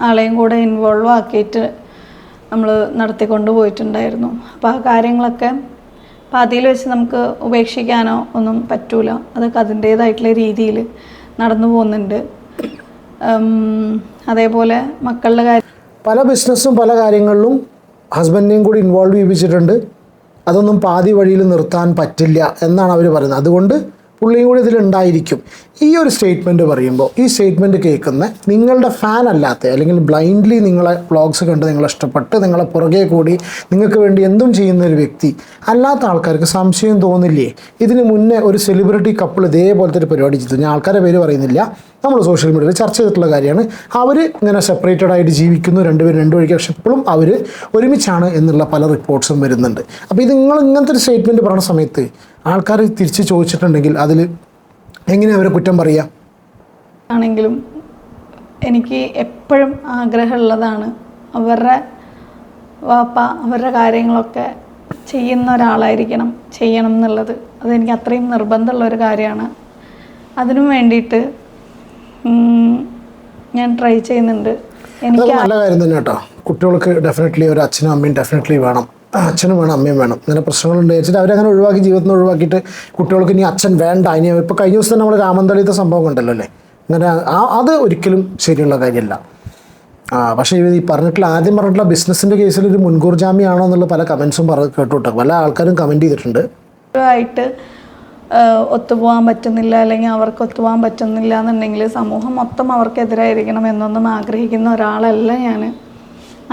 ആളെയും കൂടെ ഇൻവോൾവ് ആക്കിയിട്ട് നമ്മൾ നടത്തിക്കൊണ്ട് പോയിട്ടുണ്ടായിരുന്നു. അപ്പോൾ ആ കാര്യങ്ങളൊക്കെ പാതിയിൽ വെച്ച് നമുക്ക് ഉപേക്ഷിക്കാനോ ഒന്നും പറ്റൂല. അതൊക്കെ അതിൻ്റേതായിട്ടുള്ള രീതിയിൽ നടന്നു പോകുന്നുണ്ട്. അതേപോലെ മക്കളുടെ കാര്യം, പല ബിസിനസ്സും പല കാര്യങ്ങളിലും ഹസ്ബൻഡിനെയും കൂടി ഇൻവോൾവ് ചെയ്യിപ്പിച്ചിട്ടുണ്ട്. അതൊന്നും പാതി വഴിയിൽ നിർത്താൻ പറ്റില്ല എന്നാണ് അവർ പറയുന്നത്. അതുകൊണ്ട് പുള്ളിയും കൂടി ഇതിലുണ്ടായിരിക്കും. ഈ ഒരു സ്റ്റേറ്റ്മെൻറ്റ് പറയുമ്പോൾ ഈ സ്റ്റേറ്റ്മെൻറ്റ് കേൾക്കുന്ന നിങ്ങളുടെ ഫാൻ അല്ലാത്ത, അല്ലെങ്കിൽ ബ്ലൈൻഡ്ലി നിങ്ങളെ വ്ളോഗ്സ് കണ്ട് നിങ്ങളെ ഇഷ്ടപ്പെട്ട് നിങ്ങളെ പുറകെ കൂടി നിങ്ങൾക്ക് വേണ്ടി എന്തും ചെയ്യുന്ന ഒരു വ്യക്തി അല്ലാത്ത ആൾക്കാർക്ക് സംശയം തോന്നില്ലേ? ഇതിന് മുന്നേ ഒരു സെലിബ്രിറ്റി കപ്പിൾ ഇതേപോലത്തെ ഒരു പരിപാടി ചെയ്തു. ഞാൻ ആൾക്കാരുടെ പേര് പറയുന്നില്ല, നമ്മൾ സോഷ്യൽ മീഡിയയിൽ ചർച്ച ചെയ്തിട്ടുള്ള കാര്യമാണ്. അവർ ഇങ്ങനെ സെപ്പറേറ്റഡ് ആയിട്ട് ജീവിക്കുന്നു, രണ്ടുപേരും രണ്ട് വഴിക്ക്, പക്ഷെ ഇപ്പോഴും അവർ ഒരുമിച്ചാണ് എന്നുള്ള പല റിപ്പോർട്ട്സും വരുന്നുണ്ട്. അപ്പോൾ ഇത് നിങ്ങൾ ഇങ്ങനത്തെ ഒരു സ്റ്റേറ്റ്മെൻറ്റ് പറയുന്ന സമയത്ത് ആൾക്കാർ തിരിച്ച് ചോദിച്ചിട്ടുണ്ടെങ്കിൽ അതിൽ എങ്ങനെ അവരെ കുറ്റം പറയുക? ആണെങ്കിലും എനിക്ക് എപ്പോഴും ആഗ്രഹമുള്ളതാണ് അവരുടെ വാപ്പ അവരുടെ കാര്യങ്ങളൊക്കെ ചെയ്യുന്ന ഒരാളായിരിക്കണം, ചെയ്യണം എന്നുള്ളത്. അതെനിക്ക് അത്രയും നിർബന്ധമുള്ള ഒരു കാര്യമാണ്. അതിനു വേണ്ടിയിട്ട് ഞാൻ ട്രൈ ചെയ്യുന്നുണ്ട്. എനിക്ക് നല്ല കാര്യം തന്നെ കേട്ടോ. കുട്ടികൾക്ക് ഡെഫിനറ്റ്ലി ഒരു അച്ഛനും അമ്മയും ഡെഫിനറ്റ്ലി വേണം. അച്ഛനും വേണം, അമ്മയും വേണം. ഇങ്ങനെ പ്രശ്നങ്ങളുണ്ട് വെച്ചിട്ട് അവരങ്ങനെ ഒഴിവാക്കി, ജീവിതത്തിൽ നിന്ന് ഒഴിവാക്കിയിട്ട് കുട്ടികൾക്ക് ഇനി അച്ഛൻ വേണ്ട, ഇനി ഇപ്പോൾ കഴിഞ്ഞ ദിവസം നമ്മൾ രാമന്തളിത്തെ സംഭവം കണ്ടല്ലോ അല്ലേ? അങ്ങനെ അത് ഒരിക്കലും ശരിയുള്ള കാര്യമല്ല. പക്ഷേ ഈ ആദ്യം പറഞ്ഞിട്ടുള്ള ബിസിനസ്സിൻ്റെ കേസിൽ ഒരു മുൻകൂർ ജാമ്യമാണോ എന്നുള്ള പല കമൻസും കേട്ടു കേട്ടോ. പല ആൾക്കാരും കമൻറ്റ് ചെയ്തിട്ടുണ്ട്. ആയിട്ട് ഒത്തുപോകാൻ പറ്റുന്നില്ല, അല്ലെങ്കിൽ അവർക്ക് ഒത്തുപോകാൻ പറ്റുന്നില്ല എന്നുണ്ടെങ്കിൽ സമൂഹം മൊത്തം അവർക്കെതിരായിരിക്കണം എന്നൊന്നും ആഗ്രഹിക്കുന്ന ഒരാളല്ല ഞാൻ.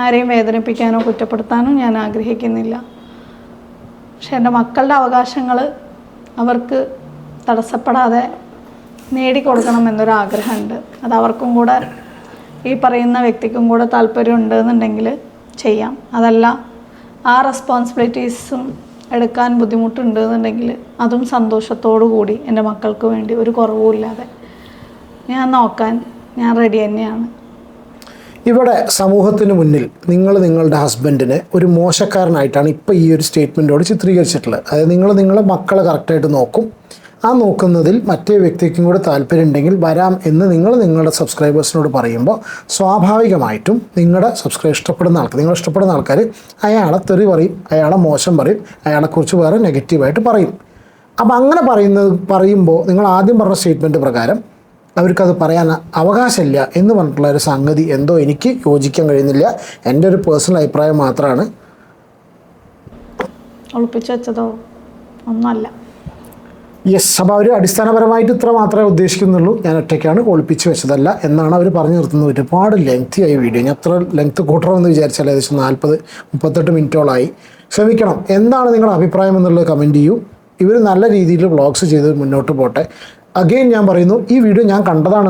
ആരെയും വേദനിപ്പിക്കാനോ കുറ്റപ്പെടുത്താനോ ഞാൻ ആഗ്രഹിക്കുന്നില്ല. പക്ഷെ എൻ്റെ മക്കളുടെ അവകാശങ്ങൾ അവർക്ക് തടസ്സപ്പെടാതെ നേടിക്കൊടുക്കണം എന്നൊരാഗ്രഹമുണ്ട്. അത് അവർക്കും കൂടെ ഈ പറയുന്ന വ്യക്തിക്കും കൂടെ താല്പര്യമുണ്ട് എന്നുണ്ടെങ്കിൽ ചെയ്യാം. അതല്ല ആ റെസ്പോൺസിബിലിറ്റീസും എടുക്കാൻ ബുദ്ധിമുട്ടുണ്ട് എന്നുണ്ടെങ്കിൽ അതും സന്തോഷത്തോടു കൂടി എൻ്റെ മക്കൾക്ക് വേണ്ടി ഒരു കുറവുമില്ലാതെ ഞാൻ നോക്കാൻ ഞാൻ റെഡി തന്നെയാണ്. ഇവിടെ സമൂഹത്തിന് മുന്നിൽ നിങ്ങളുടെ ഹസ്ബൻഡിനെ ഒരു മോശക്കാരനായിട്ടാണ് ഇപ്പോൾ ഈ ഒരു സ്റ്റേറ്റ്മെൻറ്റോട് ചിത്രീകരിച്ചിട്ടുള്ളത്. അതായത് നിങ്ങളെ മക്കളെ കറക്റ്റായിട്ട് നോക്കും, ആ നോക്കുന്നതിൽ മറ്റേ വ്യക്തിക്കും കൂടെ താല്പര്യം ഉണ്ടെങ്കിൽ വരാം എന്ന് നിങ്ങളുടെ സബ്സ്ക്രൈബേഴ്സിനോട് പറയുമ്പോൾ സ്വാഭാവികമായിട്ടും നിങ്ങൾ ഇഷ്ടപ്പെടുന്ന ആൾക്കാർ അയാളെ തെറി പറയും, അയാളെ മോശം പറയും, അയാളെക്കുറിച്ച് വേറെ നെഗറ്റീവായിട്ട് പറയും. അപ്പം അങ്ങനെ പറയുമ്പോൾ നിങ്ങൾ ആദ്യം പറഞ്ഞ സ്റ്റേറ്റ്മെൻറ്റ് പ്രകാരം അവർക്കത് പറയാൻ അവകാശമില്ല എന്ന് പറഞ്ഞിട്ടുള്ള ഒരു സംഗതി എന്തോ എനിക്ക് യോജിക്കാൻ കഴിയുന്നില്ല. എൻ്റെ ഒരു പേഴ്സണൽ അഭിപ്രായം മാത്രമാണ്. ഒളിപ്പിച്ചു വെച്ചതോ ഒന്നുമല്ല. യെസ്, അപ്പോൾ അവർ അടിസ്ഥാനപരമായിട്ട് ഇത്ര മാത്രമേ ഉദ്ദേശിക്കുന്നുള്ളൂ, ഞാൻ ഒറ്റയ്ക്കാണ്, ഒളിപ്പിച്ച് വെച്ചതല്ല എന്നാണ് അവർ പറഞ്ഞു നിർത്തുന്നത്. ഒരുപാട് ലെങ്തി ആയി വീഡിയോ. ഞാൻ അത്ര ലെങ്ത്ത് കൂട്ടണമെന്ന് വിചാരിച്ചാൽ ഏകദേശം 40-38 മിനിറ്റോളായി. ക്ഷമിക്കണം. എന്താണ് നിങ്ങളുടെ അഭിപ്രായം എന്നുള്ളത് കമൻറ്റ് ചെയ്യൂ. ഇവർ നല്ല രീതിയിൽ വ്ളോഗ്സ് ചെയ്ത് മുന്നോട്ട് പോട്ടെ. അഗെയിൻ ഞാൻ പറയുന്നു, ഈ വീഡിയോ ഞാൻ കണ്ടതാണ്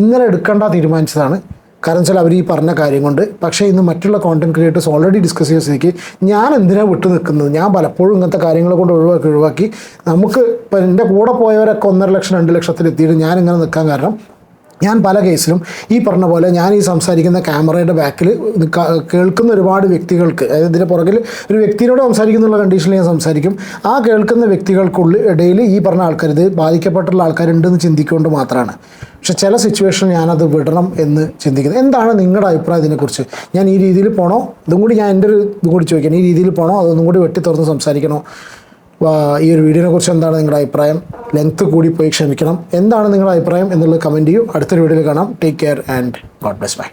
ഇന്നലെ എടുക്കേണ്ട തീരുമാനിച്ചതാണ്. കാരണം വെച്ചാൽ അവർ ഈ പറഞ്ഞ കാര്യം കൊണ്ട്. പക്ഷേ ഇന്ന് മറ്റുള്ള കോണ്ടൻറ്റ് ക്രിയേറ്റേഴ്സ് ഓൾറെഡി ഡിസ്കസ് ചെയ്ത സ്ഥിതിക്ക് ഞാൻ എന്തിനാണ് വിട്ടു നിൽക്കുന്നത്? ഞാൻ പലപ്പോഴും ഇങ്ങനത്തെ കാര്യങ്ങളെ കൊണ്ട് ഒഴിവാക്കി നമുക്ക് ഇപ്പം എൻ്റെ കൂടെ പോയവരൊക്കെ 1.5 ലക്ഷം 2 ലക്ഷത്തിലെത്തിയിട്ട് ഞാനിങ്ങനെ നിൽക്കാൻ കാരണം ഞാൻ പല കേസിലും ഈ പറഞ്ഞ പോലെ ഞാൻ ഈ സംസാരിക്കുന്ന ക്യാമറയുടെ ബാക്കിൽ കേൾക്കുന്ന ഒരുപാട് വ്യക്തികൾക്ക്, അതായത് ഇതിൻ്റെ പുറകിൽ ഒരു വ്യക്തിയോട് സംസാരിക്കുന്നുള്ള കണ്ടീഷനിൽ ഞാൻ സംസാരിക്കും. ആ കേൾക്കുന്ന ഇടയിൽ ഈ പറഞ്ഞ ആൾക്കാർ, ഇത് ബാധിക്കപ്പെട്ടുള്ള ആൾക്കാരുണ്ടെന്ന് ചിന്തിക്കൊണ്ട് മാത്രമാണ്. പക്ഷെ ചില സിറ്റുവേഷനിൽ ഞാനത് വിടണം എന്ന് ചിന്തിക്കുന്നത്. എന്താണ് നിങ്ങളുടെ അഭിപ്രായം ഇതിനെക്കുറിച്ച്? ഞാൻ ഈ രീതിയിൽ പോകണോ? ഞാൻ എൻ്റെ ഇതും കൂടി ചോദിക്കണം. ഈ രീതിയിൽ പോകണോ? അതൊന്നും കൂടി വെട്ടി തുറന്ന് സംസാരിക്കണോ? ഈ ഒരു വീഡിയോനെ കുറിച്ച് എന്താണ് നിങ്ങളുടെ അഭിപ്രായം? ലെങ്ത്ത് കൂടി പോയി ക്ഷമിക്കണം. എന്താണ് നിങ്ങളുടെ അഭിപ്രായം എന്നുള്ളത് കമൻറ്റ് ചെയ്യൂ. അടുത്തൊരു വീഡിയോയിൽ കാണാം. Take care and God bless. By.